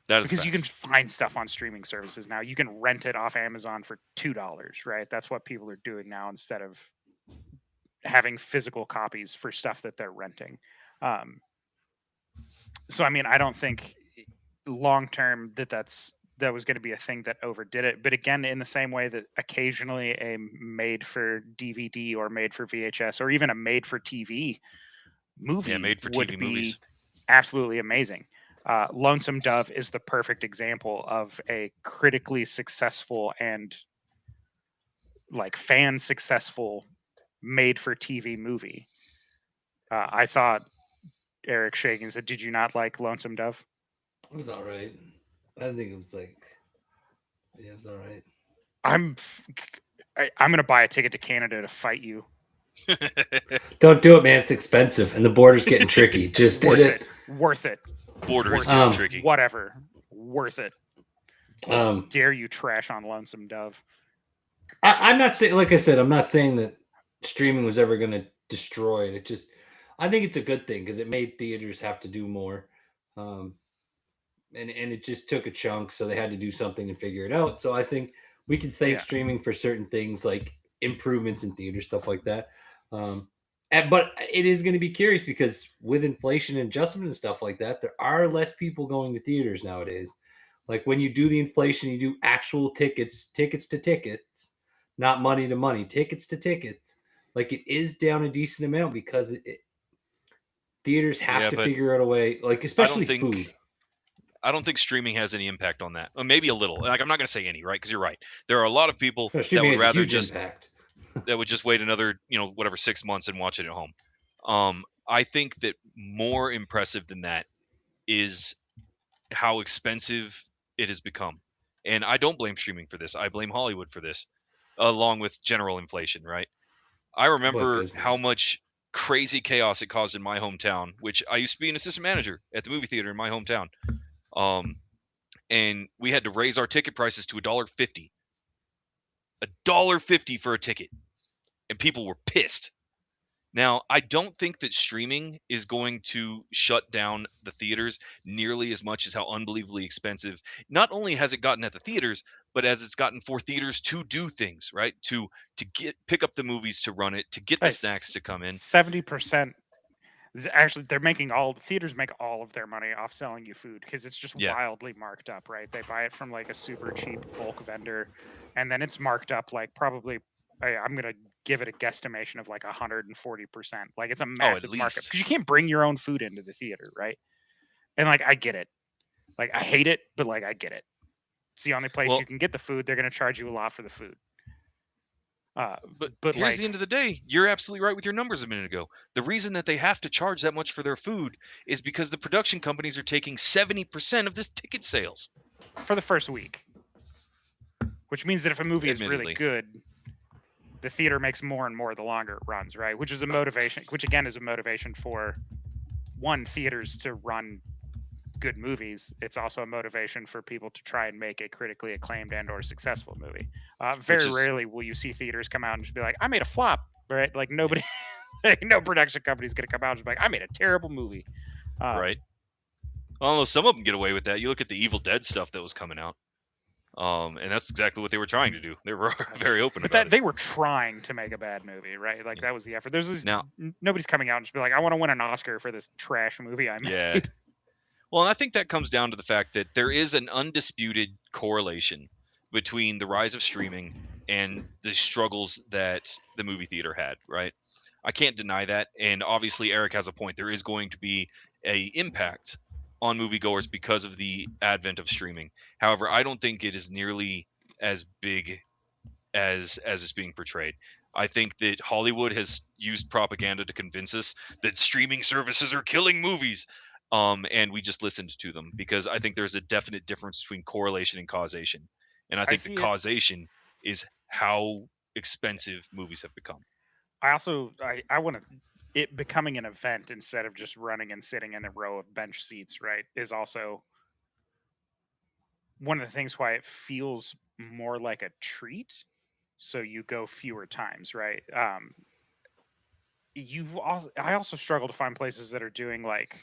That is Because you can fact. find stuff on streaming services now. You can rent it off Amazon for $2, right? That's what people are doing now instead of having physical copies for stuff that they're renting. So I mean, I don't think long term that was going to be a thing that overdid it. But again, in the same way that occasionally a made for DVD or made for VHS or even a made for TV movie Made for would TV be movies. absolutely amazing. Lonesome Dove is the perfect example of a critically successful and like fan successful made for TV movie. I saw Eric shaking and said, "Did you not like Lonesome Dove?" It was all right. I didn't think it was like. Yeah, it was all right. I'm gonna buy a ticket to Canada to fight you. Don't do it, man. It's expensive, and the border's getting tricky. Just did it. Worth it. Border is Worth getting it. tricky. Whatever. Worth it. Dare you trash on Lonesome Dove? I'm not saying, like I said, I'm not saying that streaming was ever going to destroy it. It just, I think it's a good thing because it made theaters have to do more. And it just took a chunk, so they had to do something and figure it out. So I think we can thank streaming for certain things like improvements in theater, stuff like that. But it is going to be curious because with inflation and adjustment and stuff like that, there are less people going to theaters nowadays. Like when you do the inflation, you do actual tickets to tickets, not money to money, tickets to tickets. Like it is down a decent amount because theaters have to figure out a way, like especially food. I don't think streaming has any impact on that. Maybe a little. Like I'm not going to say any, right? Because you're right. There are a lot of people that would rather just that would just wait another, whatever 6 months and watch it at home. I think that more impressive than that is how expensive it has become. And I don't blame streaming for this. I blame Hollywood for this, along with general inflation, right? I remember how much crazy chaos it caused in my hometown, which I used to be an assistant manager at the movie theater in my hometown. And we had to raise our ticket prices to $1.50. $1.50 for a ticket. And people were pissed. Now, I don't think that streaming is going to shut down the theaters nearly as much as how unbelievably expensive. Not only has it gotten at the theaters, but as it's gotten for theaters to do things, right? To get pick up the movies to run it, to get the snacks to come in. 70%. Actually, they're making theaters make all of their money off selling you food because it's just Yeah. wildly marked up, right? They buy it from like a super cheap bulk vendor, and then it's marked up like probably. I'm gonna give it a guesstimation of like 140%. Like it's a Oh, at massive markup least. because you can't bring your own food into the theater, right? And like I get it. Like I hate it, but like I get it. It's the only place Well, you can get the food. They're gonna charge you a lot for the food. But here's the like end of the day. You're absolutely right with your numbers a minute ago. The reason that they have to charge that much for their food is because the production companies are taking 70% of this ticket sales. for the first week, which means that if a movie is really Admittedly. good, the theater makes more and more the longer it runs, right? Which is a motivation, which again is a motivation for theaters to run good movies. It's also a motivation for people to try and make a critically acclaimed and or successful movie. Which Very is rarely will you see theaters come out and just be like, I made a flop, right? Like nobody, no production company's going to come out and just be like, I made a terrible movie. right. Although some of them get away with that. You look at the Evil Dead stuff that was coming out. And that's exactly what they were trying to do. They were very open But about it. they were trying to make a bad movie, right? Like that was the effort. There's this, Now, nobody's coming out and just be like, I want to win an Oscar for this trash movie I made. yeah. Well, and I think that comes down to the fact that there is an undisputed correlation between the rise of streaming and the struggles that the movie theater had, right? I can't deny that. And obviously Eric has a point. There is going to be a impact on moviegoers because of the advent of streaming. However, I don't think it is nearly as big as it's being portrayed. I think that Hollywood has used propaganda to convince us that streaming services are killing movies. And we just listened to them because I think there's a definite difference between correlation and causation. And I I think the see it. causation is how expensive movies have become. I also I want it becoming an event instead of just running and sitting in a row of bench seats, right? Is also one of the things why it feels more like a treat. So you go fewer times, right? I also struggle to find places that are doing like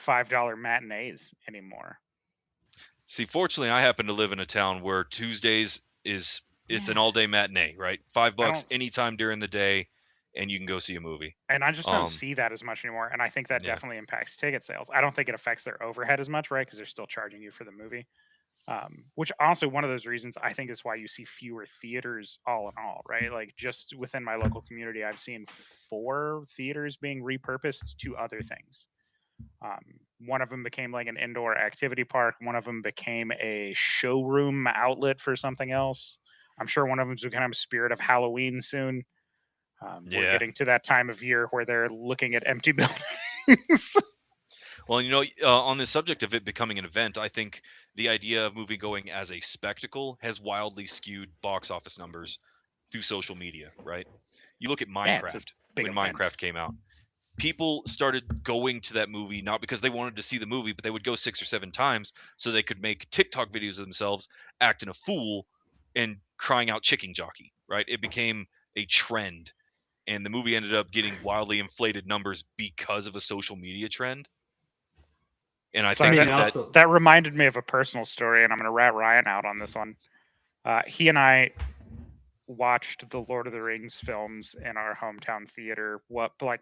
$5 matinees anymore. See, fortunately, I happen to live in a town where Tuesdays it's an all day matinee, right? $5 anytime during the day, and you can go see a movie. And I just don't see that as much anymore. And I think that Yeah. definitely impacts ticket sales. I don't think it affects their overhead as much, right? Because they're still charging you for the movie. Which also one of those reasons I think is why you see fewer theaters all in all, right? Like just within my local community, I've seen 4 theaters being repurposed to other things. One of them became like an indoor activity park. One of them became a showroom outlet for something else. I'm sure one of them's going to have a spirit of Halloween soon. We're getting to that time of year where they're looking at empty buildings. Well, on the subject of it becoming an event, I think the idea of movie going as a spectacle has wildly skewed box office numbers through social media, right? You look at Minecraft when Minecraft came out. People started going to that movie not because they wanted to see the movie, but they would go 6 or 7 times so they could make TikTok videos of themselves acting a fool and crying out chicken jockey, right? It became a trend, and the movie ended up getting wildly inflated numbers because of a social media trend. And I think that reminded me of a personal story, and I'm going to rat Ryan out on this one. He and I watched the Lord of the Rings films in our hometown theater.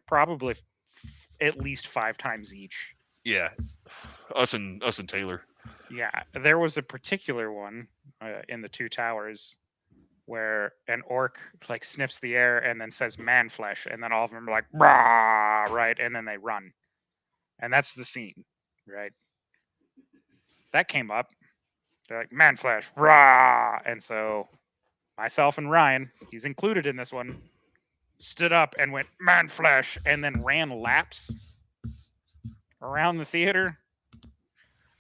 Probably at least 5 times each. Yeah, us and Taylor. Yeah, there was a particular one in the Two Towers where an orc like sniffs the air and then says "man flesh," and then all of them are like "rah," right, and then they run, and that's the scene, right? That came up. They're like "man flesh," rah, and so myself and Ryan, he's included in this one, stood up and went "man flesh," and then ran laps around the theater.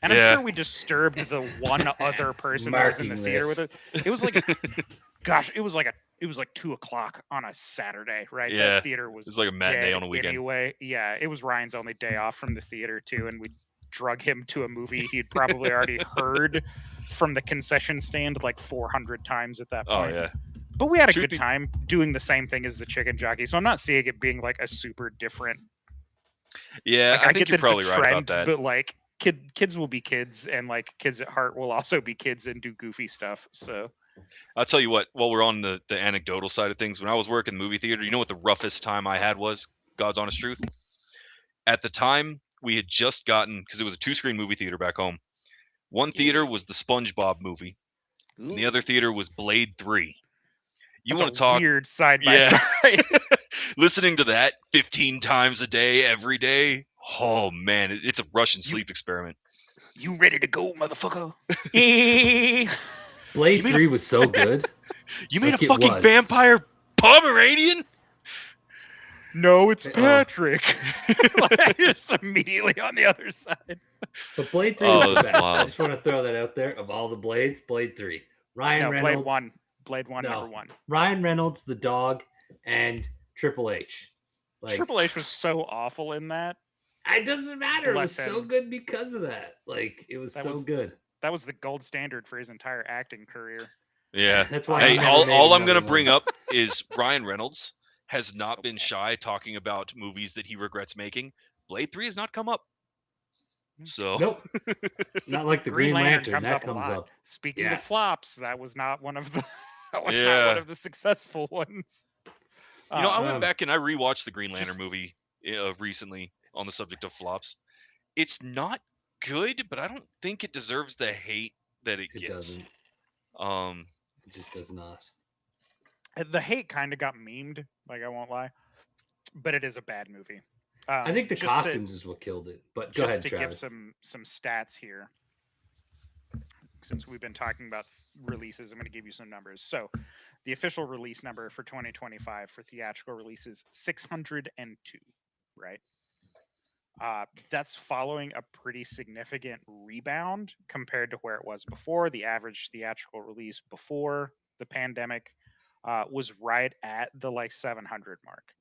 And I'm sure we disturbed the one other person that was in the theater with it. It was like, it was like 2:00 on a Saturday, right? Yeah, that theater was. It was like a matinee on a weekend. Anyway, yeah, it was Ryan's only day off from the theater too, and we drug him to a movie he'd probably already heard from the concession stand like 400 times at that point. Oh yeah. But we had a Truth good be- time doing the same thing as the chicken jockey, so I'm not seeing it being like a super different. Yeah, Like I I think get you're that it's probably a right about trend, that. but like kids will be kids, and like kids at heart will also be kids and do goofy stuff. So I'll tell you what, while we're on the anecdotal side of things, when I was working in the movie theater, you know what the roughest time I had was? God's honest truth. At the time, we had just gotten, because it was a 2-screen movie theater back home. One theater was the SpongeBob movie, and the other theater was Blade 3. You that's want to a talk? weird side by Yeah. side. Listening to that 15 times a day, every day. Oh, man, it's a Russian sleep experiment. You ready to go, motherfucker? Eh. Blade You made a- 3 was so good. You made Like, a it fucking was. vampire Pomeranian? No, it's Oh. Patrick. Like, just immediately on the other side. But Blade 3 Oh, was the that's best. I wild. just want to throw that out there. Of all the Blades, Blade 3. Ryan No, Reynolds. Blade 1, No. number 1. Ryan Reynolds, the dog, and Triple H. Like, Triple H was so awful in that. it doesn't matter. It was Bless so him. good because of that. Like, it was That so was- good. That was the gold standard for his entire acting career. Yeah. That's why Hey, he never all made I'm going to another bring one. up is Ryan Reynolds has not So been bad. shy talking about movies that he regrets making. Blade 3 has not come up. So Nope. Not like the Green Green Lantern comes that up a comes lot. up. Speaking Yeah. of flops, that was not one of the that was not Yeah. one of the successful ones. You know, I went Um, back and I rewatched the Green Lantern just- movie recently on the subject of flops. It's not good, but I don't think it deserves the hate that it it gets. doesn't. It just does not. the hate kind of got memed, like I won't lie, but it is a bad movie. I think the just to- costumes is what killed it. But go just ahead, to Travis. give some stats here, since we've been talking about releases, I'm going to give you some numbers. So the official release number for 2025 for theatrical releases 602, right? That's following a pretty significant rebound compared to where it was before. The average theatrical release before the pandemic was right at the like 700 mark.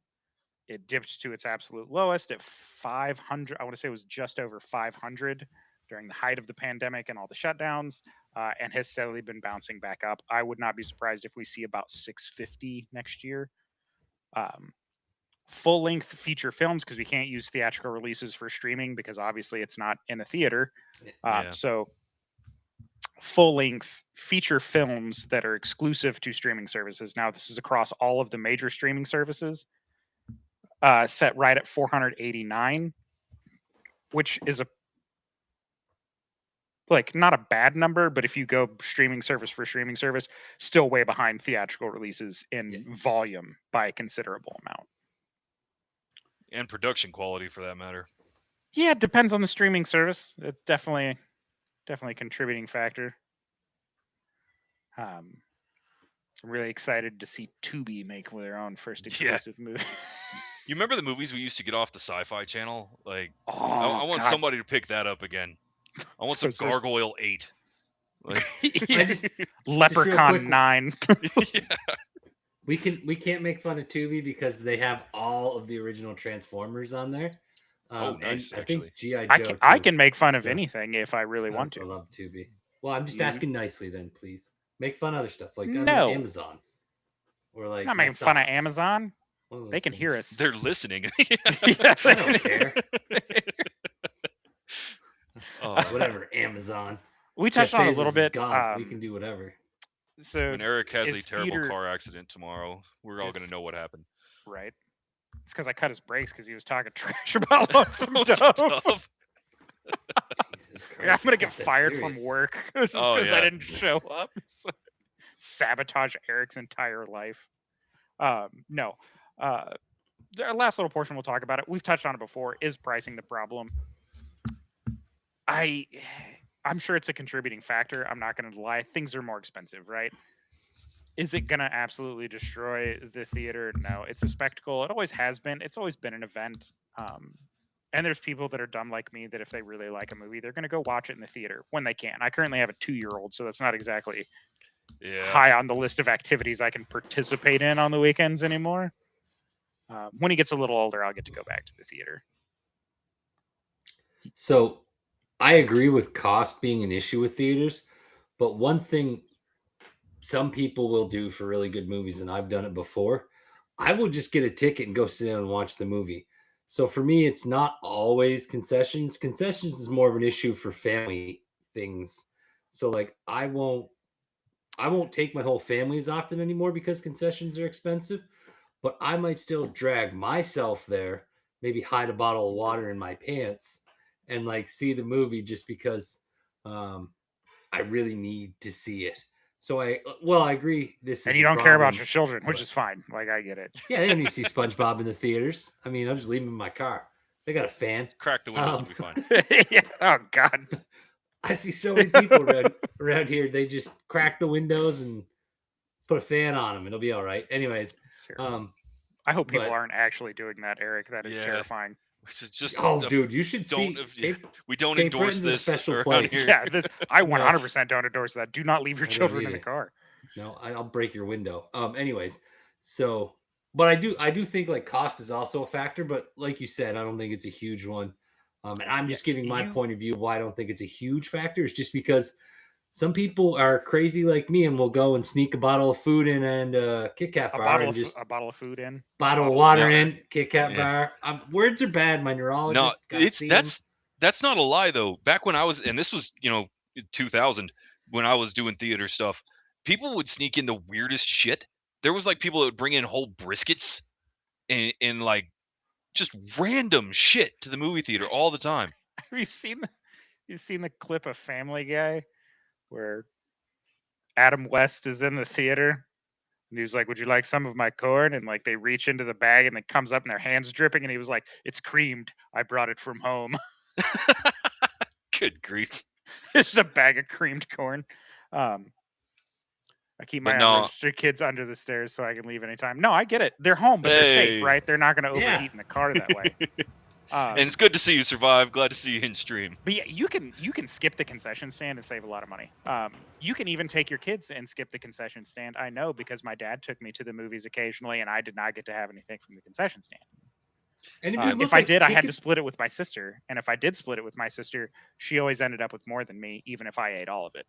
It dipped to its absolute lowest at 500. I want to say it was just over 500 during the height of the pandemic and all the shutdowns, and has steadily been bouncing back up. I would not be surprised if we see about 650 next year. Full length feature films, because we can't use theatrical releases for streaming because obviously it's not in a theater. Yeah. So full length feature films that are exclusive to streaming services. Now, this is across all of the major streaming services. Set right at 489, which is a like not a bad number, but if you go streaming service for streaming service, still way behind theatrical releases in volume by a considerable amount. And production quality for that matter. Yeah, it depends on the streaming service. It's definitely a contributing factor. I'm really excited to see Tubi make their own first exclusive movie. You remember the movies we used to get off the Sci-Fi Channel? Like, I Oh, want God. somebody to pick that up again. I want some Those are- Gargoyle 8. Like, Yeah, I just Leprechaun quick- 9. yeah. we can't make fun of Tubi because they have all of the original Transformers on there. Oh, nice, and I actually. think G.I. I Joe can, I too. can make fun of So- anything if I really want I to. love Tubi. Well, I'm just You- asking nicely then, please. Make fun of other stuff like No. Amazon. Or like I'm not my making fun of socks. Amazon. One of They those can hear things. us. They're listening. Yeah, I don't care. Oh, Whatever, Amazon. We Jeff touched on it a Bezos little is bit. gone. We can do whatever. So when Eric has a is terrible theater- car accident tomorrow, we're all going is- to know what happened. right. It's because I cut his brakes because he was talking trash about Lonesome Those Dove. stuff. Jesus Yeah, I'm Christ, gonna it's get not that fired from serious. work just because Oh, yeah. I didn't show up. So, sabotage Eric's entire life. No. Our last little portion we'll talk about it. We've touched on it before. Is pricing the problem? I'm sure it's a contributing factor. I'm not going to lie. Things are more expensive, right? Is it going to absolutely destroy the theater? No. It's a spectacle. It always has been. It's always been an event. And there's people that are dumb like me that if they really like a movie, they're going to go watch it in the theater when they can. I currently have a 2-year-old, so that's not exactly Yeah. high on the list of activities I can participate in on the weekends anymore. When he gets a little older, I'll get to go back to the theater. So I agree with cost being an issue with theaters, but one thing some people will do for really good movies, and I've done it before. I will just get a ticket and go sit down and watch the movie. So for me, it's not always concessions. Concessions is more of an issue for family things. So like I won't take my whole family as often anymore because concessions are expensive, but I might still drag myself there, maybe hide a bottle of water in my pants and like see the movie just because um, I really need to see it. So I agree this And is you a don't care about problem. your children, which But is fine. Like, I get it. yeah, they don't need to see SpongeBob in the theaters. I mean, I'll just leave them in my car. They got a fan. Crack the windows, will be fine. Yeah. Oh God. I see so many people around here. They just crack the windows and put a fan on them. It'll be all right. Anyways, It's terrible. um, I hope people but aren't actually doing that, Eric. That is Yeah. terrifying. Which is just oh, dude, you should don't see. we don't Cape endorse Breton's a this special around place. here. Yeah, I No. 100% don't endorse that. Do not leave your I don't children in the either. car. No, I'll break your window. Anyways, so, but I do think like cost is also a factor, but like you said, I don't think it's a huge one. And I'm just giving my point of view of why I don't think it's a huge factor. It's just because some people are crazy like me and will go and sneak a bottle of food in and Kit Kat bar and just A bottle of food in. bottle of water No. in Kit Kat Yeah. bar. Words are bad. My No, neurologist got to it's see them. that's not a lie though. Back when I was, and this was 2000 when I was doing theater stuff, people would sneak in the weirdest shit. There was like people that would bring in whole briskets and like just random shit to the movie theater all the time. Have you seen the clip of Family Guy where Adam West is in the theater and he was like, "Would you like some of my corn?" And like they reach into the bag and it comes up and their hands dripping and he was like, "It's creamed. I brought it from home." Good grief. It's just a bag of creamed corn. I keep But my no, unregistered kids under the stairs so I can leave anytime. No, I get it. They're home, but they're safe, hey. right? They're not going to Yeah. overheat in the car that way. And it's good to see you survive. Glad to see you in stream. But yeah, you can skip the concession stand and save a lot of money. You can even take your kids and skip the concession stand. I know because my dad took me to the movies occasionally, and I did not get to have anything from the concession stand. And If I did, I had to split it with my sister. And if I did split it with my sister, she always ended up with more than me, even if I ate all of it.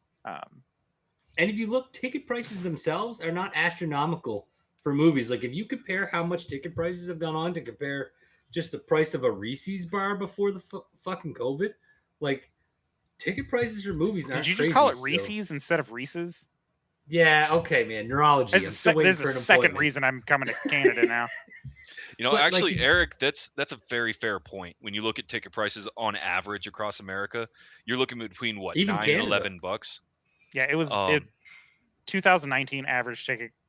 And if you look, ticket prices themselves are not astronomical for movies. Like if you compare how much ticket prices have gone on to compare just the price of a Reese's bar before the fucking COVID, like ticket prices for movies aren't Did you crazy just call it still. Reese's instead of Reese's? Yeah, okay, man. Neurology. There's a second reason I'm coming to Canada now. But, actually, like, Eric, that's a very fair point. When you look at ticket prices on average across America, you're looking between what, Even 9 Canada. and $11. Yeah, it was 2019 average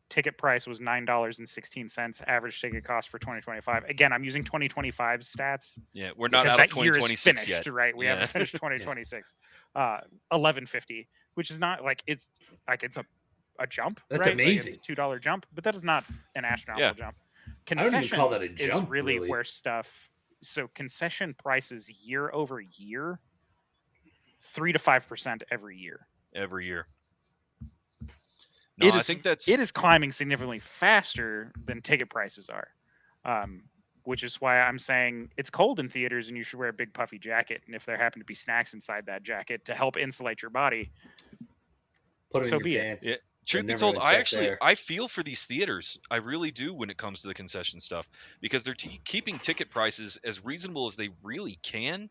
ticket price was $9.16. Average ticket cost for 2025. Again, I'm using 2025 stats. Yeah, we're not out of 2026 yet. Right? We haven't finished 2026. $11.50, which is not like it's a jump. That's right? amazing. Like it's a $2 jump, but that is not an astronomical jump. Concession I don't even call that a jump, is really really. where stuff. So concession prices year over year, 3 to 5% every year. Every year. No, I think it is climbing significantly faster than ticket prices are, which is why I'm saying it's cold in theaters and you should wear a big puffy jacket. And if there happen to be snacks inside that jacket to help insulate your body, put it so in be your it. pants. Yeah. Truth be told, I feel for these theaters. I really do when it comes to the concession stuff because they're keeping ticket prices as reasonable as they really can,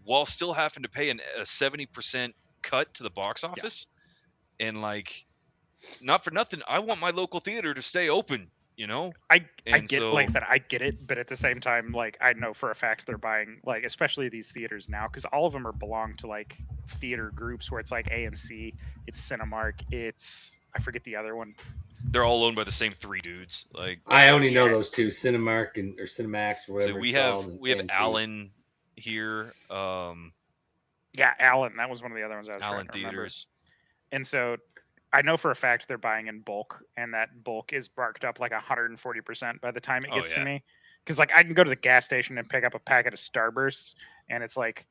while still having to pay a 70% cut to the box office. Yeah. And like, not for nothing, I want my local theater to stay open. I get, like I said, I get it, but at the same time, like I know for a fact they're buying, like especially these theaters now, because all of them are belong to like theater groups where it's like AMC, it's Cinemark, I forget the other one. They're all owned by the same three dudes. Like I only know those two, Cinemark or Cinemax or whatever. So we have Allen here. Yeah, Allen. That was one of the other ones I was Allen trying to remember. Theaters. And so I know for a fact they're buying in bulk, and that bulk is barked up like 140% by the time it gets to me. Because like I can go to the gas station and pick up a packet of Starbursts, and it's like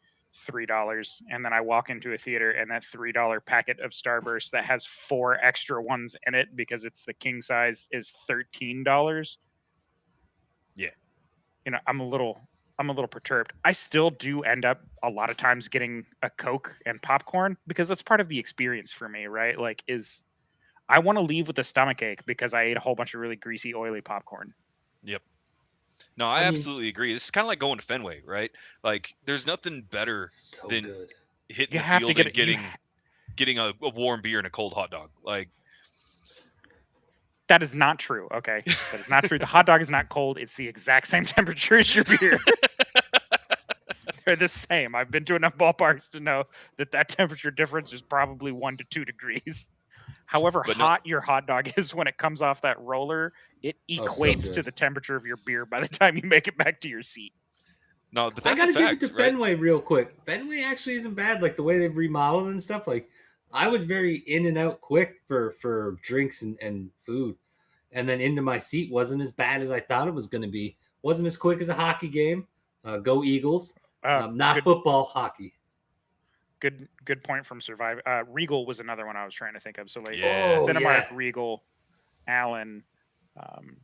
$3, and then I walk into a theater, and that $3 packet of Starburst that has 4 extra ones in it because it's the king size is $13. Yeah, I'm a little perturbed. I still do end up a lot of times getting a Coke and popcorn because that's part of the experience for me, right? Like I want to leave with a stomach ache because I ate a whole bunch of really greasy, oily popcorn. Yep. No, I I mean, absolutely agree. This is kind of like going to Fenway, right? Like, there's nothing better so than good. hitting You the have to field get and it. getting a warm beer and a cold hot dog. Like, That is not true. Okay, that is not true. The hot dog is not cold. It's the exact same temperature as your beer. They're the same. I've been to enough ballparks to know that temperature difference is probably 1 to 2 degrees. However but no, hot your hot dog is when it comes off that roller, it Oh, so equates to good. the temperature of your beer by the time you make it back to your seat. no, but I that's a got to give it to fact, right? Fenway real quick. Fenway actually isn't bad. Like the way they've remodeled and stuff. Like I was very in and out quick for drinks and food, and then into my seat wasn't as bad as I thought it was going to be. Wasn't as quick as a hockey game. Go Eagles! Not Good, football, hockey. good point from Survivor. Regal was another one I was trying to think of. So like Yeah. Oh Cinemark, yeah. Regal, Allen, um,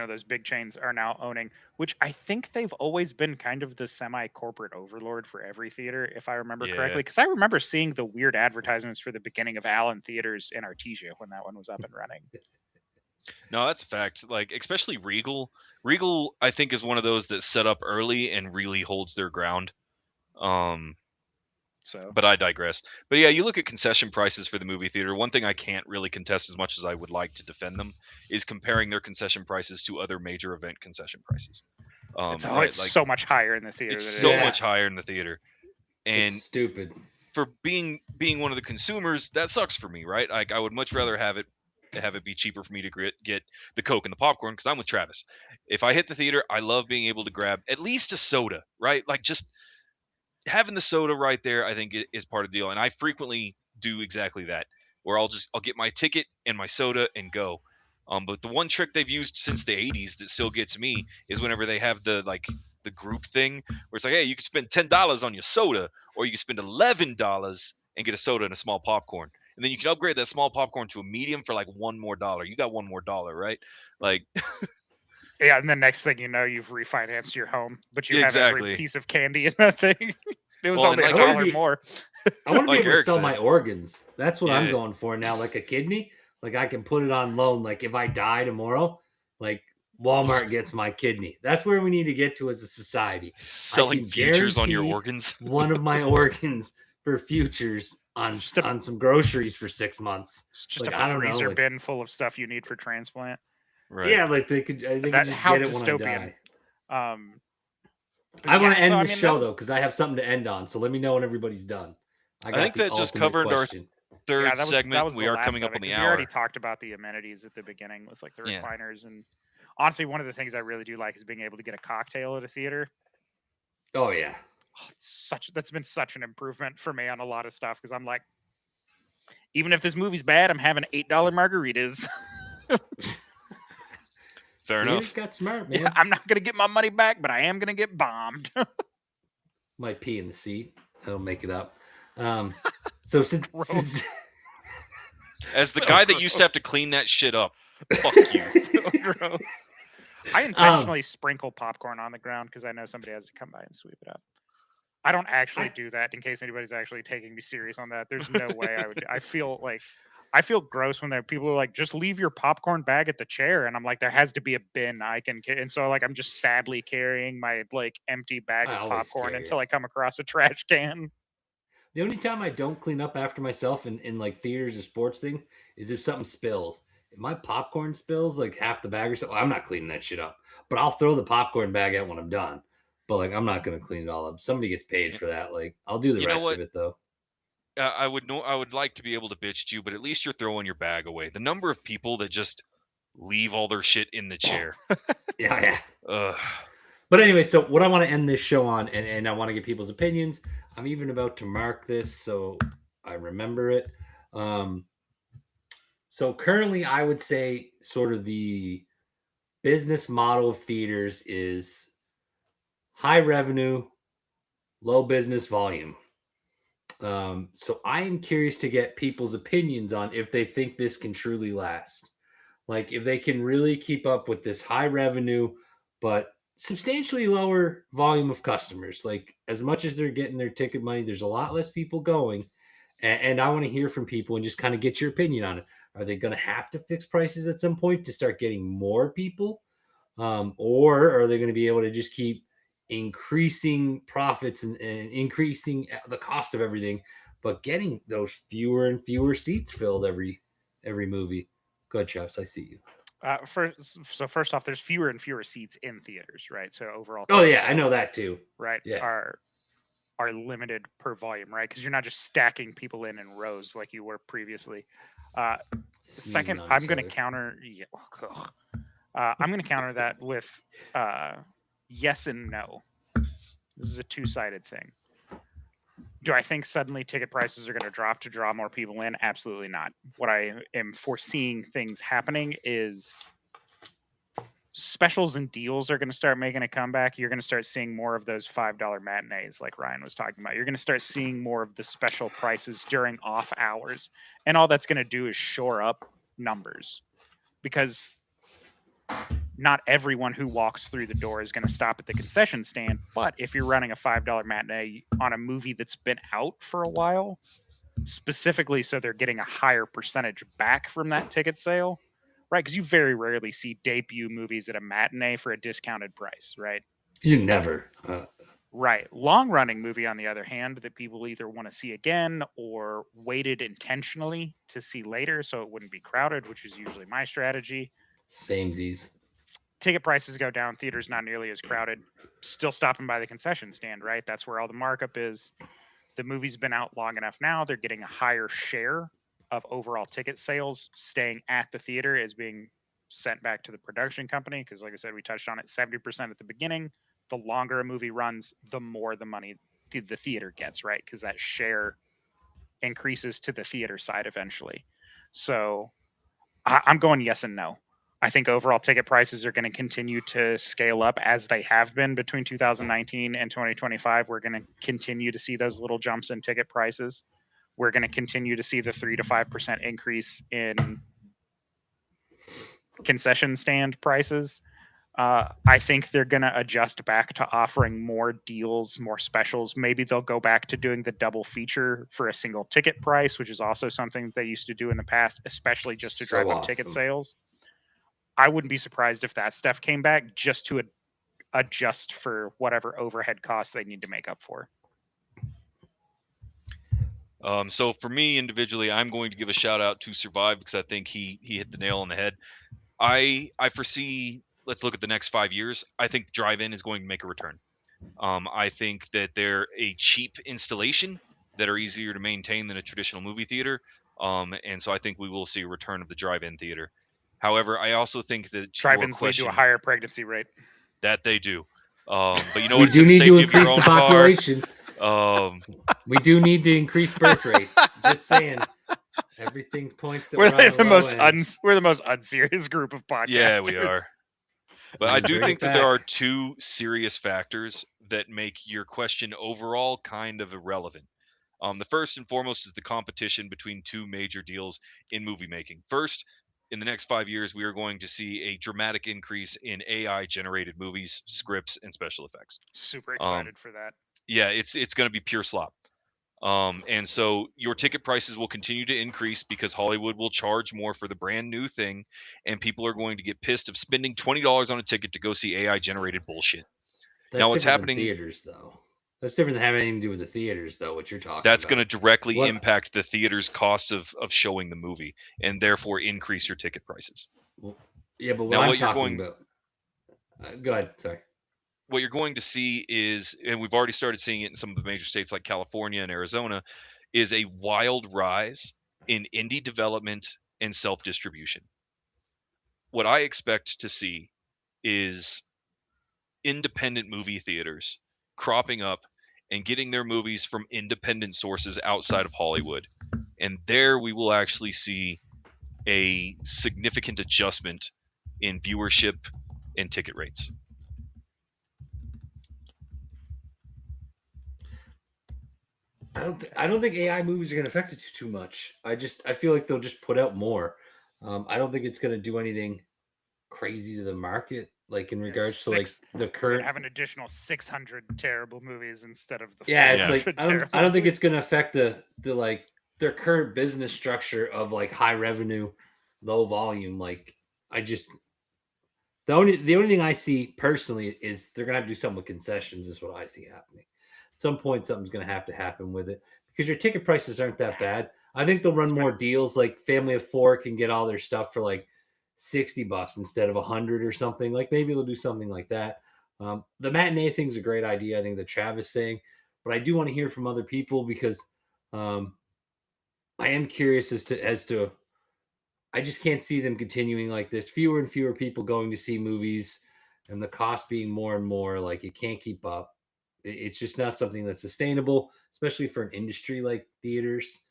those big chains are now owning, which I think they've always been kind of the semi-corporate overlord for every theater, if I remember Yeah. correctly. Because I remember seeing the weird advertisements for the beginning of Allen Theaters in Artesia when that one was up and running. No, that's a fact. Like, especially Regal. Regal, I think, is one of those that set up early and really holds their ground. So But I digress. But yeah, you look at concession prices for the movie theater. One thing I can't really contest as much as I would like to defend them is comparing their concession prices to other major event concession prices. Right, it's like so much higher in the theater it's than it so is. Yeah. much higher in the theater, It's and stupid. for being one of the consumers, that sucks for me, right? Like I would much rather have it be cheaper for me to get the Coke and the popcorn because I'm with Travis. If I hit the theater, I love being able to grab at least a soda, right? Like just having the soda right there, I think is part of the deal. And I frequently do exactly that, where I'll get my ticket and my soda and go. But the one trick they've used since the '80s that still gets me is whenever they have the group thing where it's like, hey, you can spend $10 on your soda, or you can spend $11 and get a soda and a small popcorn, and then you can upgrade that small popcorn to a medium for like one more dollar. You got one more dollar, right? Like, Yeah, and the next thing you know, you've refinanced your home, but you have every exactly. piece of candy in that thing. It was Well, and only a like I want to dollar be. more. I want to be like able to Eric sell said, my organs. That's what I'm yeah. going for now. Like a kidney, like I can put it on loan. Like if I die tomorrow, like Walmart gets my kidney. That's where we need to get to as a society. I Selling can futures on your guarantee organs. one of my organs for futures on Just a, on some groceries for 6 months. it's just a Like I don't know. freezer Like bin full of stuff you need for transplant. Right. yeah, like they could That just how get it when I dystopian. die. But I want yeah, to so end I the mean show though because I have something to end on. So let me know when everybody's done. I I got think the that just ultimate covered our question. yeah, third that segment. was We the are last coming of up it on the because we already hour. talked about the amenities at the beginning with like the Yeah. recliners, and honestly, one of the things I really do like is being able to get a cocktail at a theater. Oh yeah. That's been such an improvement for me on a lot of stuff because I'm like, even if this movie's bad, I'm having $8 margaritas. Fair Theaters enough. got smart, Yeah, man. I'm not gonna get my money back, but I am gonna get bombed. Might pee in the seat. I'll make it up. So since, Gross. As the So guy that used to have to gross. clean that shit up, fuck you. So gross. I intentionally sprinkle popcorn on the ground because I know somebody has to come by and sweep it up. I don't actually do that in case anybody's actually taking me serious on that. There's no way I would. I feel gross when there are people who are like, just leave your popcorn bag at the chair, and I'm like, there has to be a bin I can. And so like I'm just sadly carrying my like empty bag I of always popcorn carry until it. I come across a trash can. The only time I don't clean up after myself in like theaters or sports thing is if something spills. If my popcorn spills like half the bag or so, I'm not cleaning that shit up. But I'll throw the popcorn bag out when I'm done. But like I'm not gonna clean it all up. Somebody gets paid for that. Like I'll do the You know rest what? of it though. I would know. I would like to be able to bitch at you, but at least you're throwing your bag away. The number of people that just leave all their shit in the chair. Yeah, yeah. Ugh. But anyway, so what I want to end this show on, and I want to get people's opinions. I'm even about to mark this so I remember it. So currently, I would say sort of the business model of theaters is high revenue, low business volume. So I am curious to get people's opinions on if they think this can truly last. Like if they can really keep up with this high revenue, but substantially lower volume of customers. Like as much as they're getting their ticket money, there's a lot less people going. And I want to hear from people and just kind of get your opinion on it. Are they going to have to fix prices at some point to start getting more people? Or are they going to be able to just keep increasing profits and increasing the cost of everything, but getting those fewer and fewer seats filled every movie? Good, Chaps. I see you. First off, there's fewer and fewer seats in theaters, right? So overall, Oh ticket yeah, I know sales, that too. right, Yeah. are limited per volume, right? Because you're not just stacking people in rows like you were previously. Sneezing Second, on I'm each going to other. counter. Yeah, I'm going to counter that with yes and no. This is a two-sided thing. Do I think suddenly ticket prices are going to drop to draw more people in? Absolutely not. What I am foreseeing things happening is specials and deals are going to start making a comeback. You're going to start seeing more of those $5 matinees like Ryan was talking about. You're going to start seeing more of the special prices during off hours. And all that's going to do is shore up numbers, because not everyone who walks through the door is going to stop at the concession stand. But if you're running a $5 matinee on a movie that's been out for a while, specifically so they're getting a higher percentage back from that ticket sale, right? Because you very rarely see debut movies at a matinee for a discounted price, right? You never. Right. Long running movie, on the other hand, that people either want to see again or waited intentionally to see later so it wouldn't be crowded, which is usually my strategy. Samesies. Ticket prices go down, theaters not nearly as crowded, still stopping by the concession stand, right? That's where all the markup is. The movie's been out long enough now, they're getting a higher share of overall ticket sales staying at the theater as being sent back to the production company. Because, like I said, we touched on it 70% at the beginning. The longer a movie runs, the more the money the theater gets, right? Because that share increases to the theater side eventually. So I'm going yes and no. I think overall ticket prices are going to continue to scale up as they have been between 2019 and 2025. We're going to continue to see those little jumps in ticket prices. We're going to continue to see the 3 to 5% increase in concession stand prices. I think they're going to adjust back to offering more deals, more specials. Maybe they'll go back to doing the double feature for a single ticket price, which is also something they used to do in the past, especially just to drive up ticket sales. I wouldn't be surprised if that stuff came back just to adjust for whatever overhead costs they need to make up for. So for me individually, I'm going to give a shout out to Survive because I think he hit the nail on the head. I foresee. Let's look at the next 5 years. I think drive-in is going to make a return. I think that they're a cheap installation that are easier to maintain than a traditional movie theater. And so I think we will see a return of the drive-in theater. However, I also think that your Drive-ins lead to a question higher pregnancy rate. that they do. But you know We what? It's do in the need to safety of your increase the own car. population. We do need to increase birth rates. Just saying. Everything points that We're we're on the low end. we're the most unserious group of podcasters. Yeah, we are. But I do Bring think it that there are back. two serious factors that make your question overall kind of irrelevant. The first and foremost is the competition between two major deals in movie making. First, in the next 5 years, we are going to see a dramatic increase in AI generated movies, scripts, and special effects. Super Um, excited for that. yeah, it's going to be pure slop. And so your ticket prices will continue to increase because Hollywood will charge more for the brand new thing, and people are going to get pissed of spending $20 on a ticket to go see AI generated bullshit. That's Now, what's different than happening? theaters, though. That's different than having anything to do with the theaters, though. What you're talking That's going to about. directly What? impact the theater's cost of showing the movie, and therefore increase your ticket prices. Yeah, but what Now, I'm talking about. Go ahead. Sorry. what you're going to see is, and we've already started seeing it in some of the major states like California and Arizona, is a wild rise in indie development and self distribution. What I expect to see is independent movie theaters cropping up and getting their movies from independent sources outside of Hollywood. And there we will actually see a significant adjustment in viewership and ticket rates. I don't think AI movies are going to affect it too much. I feel like they'll just put out more. I don't think it's going to do anything crazy to the market, like in regards to like the We're current. gonna have an additional 600 terrible movies instead of the Yeah, it's 400 like I terrible don't think movies. it's going to affect the their current business structure of like high revenue, low volume. Like I just the only thing I see personally is they're gonna have to do something with concessions. Is what I see happening. At some point, something's gonna have to happen with it because your ticket prices aren't that bad. I think they'll run more deals. Like Family of Four can get all their stuff for like $60 instead of 100 or something. Like maybe they'll do something like that. The matinee thing's a great idea. I think that Travis saying, but I do want to hear from other people because um, I am curious as to I just can't see them continuing like this. Fewer and fewer people going to see movies, and the cost being more and more. Like it can't keep up. It's just not something that's sustainable, especially for an industry like theaters.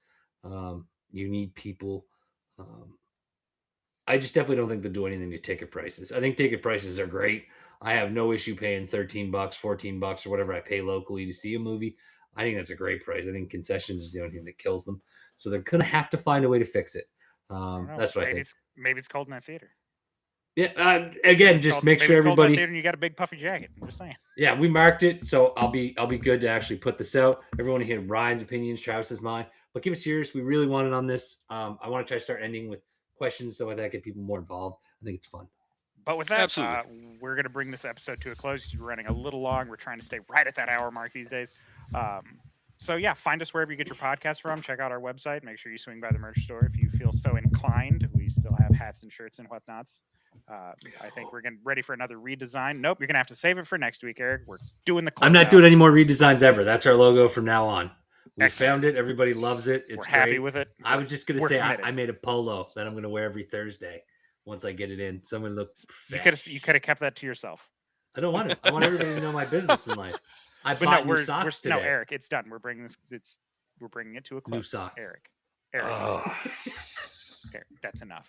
You need people. Um, I just definitely don't think they'll do anything to ticket prices. I think ticket prices are great. I have no issue paying $13, $14, or whatever I pay locally to see a movie. I think that's a great price. I think concessions is the only thing that kills them. So they're going to have to find a way to fix it. That's what I think. Maybe it's cold in that theater. Yeah. Again, just make sure everybody. And you got a big puffy jacket. I'm just saying. Yeah, we marked it, so I'll be good to actually put this out. Everyone to hear Ryan's opinions, Travis's mine, but give us yours. We really want it on this. I want to try to start ending with questions so that get people more involved. I think it's fun. But with that, we're going to bring this episode to a close. We're running a little long. We're trying to stay right at that hour mark these days. So yeah, find us wherever you get your podcast from. Check out our website. Make sure you swing by the merch store if you feel so inclined. We still have hats and shirts and whatnots. I think we're ready for another redesign. Nope, you're gonna have to save it for next week, Eric. We're doing the. I'm not doing any more redesigns ever. That's our logo from now on. We found it. Everybody loves it. It's we're happy with it. I was just gonna say I made a polo that I'm gonna wear every Thursday once I get it in. So I'm gonna look. Fat. You could have kept that to yourself. I don't want to. I want everybody to know my business in life. I bought new socks today. No, Eric, it's done. We're bringing it to a close. New socks. Eric. Eric, that's enough.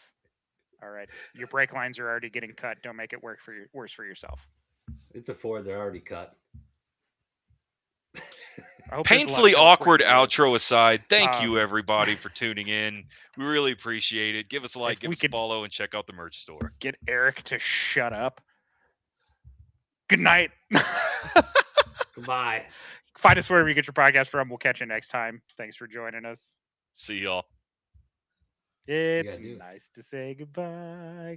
All right, your brake lines are already getting cut. Don't make it worse for yourself. It's a Ford. They're already cut. Painfully awkward outro aside, thank you everybody for tuning in. We really appreciate it. Give us a like, give us a follow, and check out the merch store. Get Eric to shut up. Good night. Goodbye. Find us wherever you get your podcast from. We'll catch you next time. Thanks for joining us. See y'all. It's nice to say goodbye.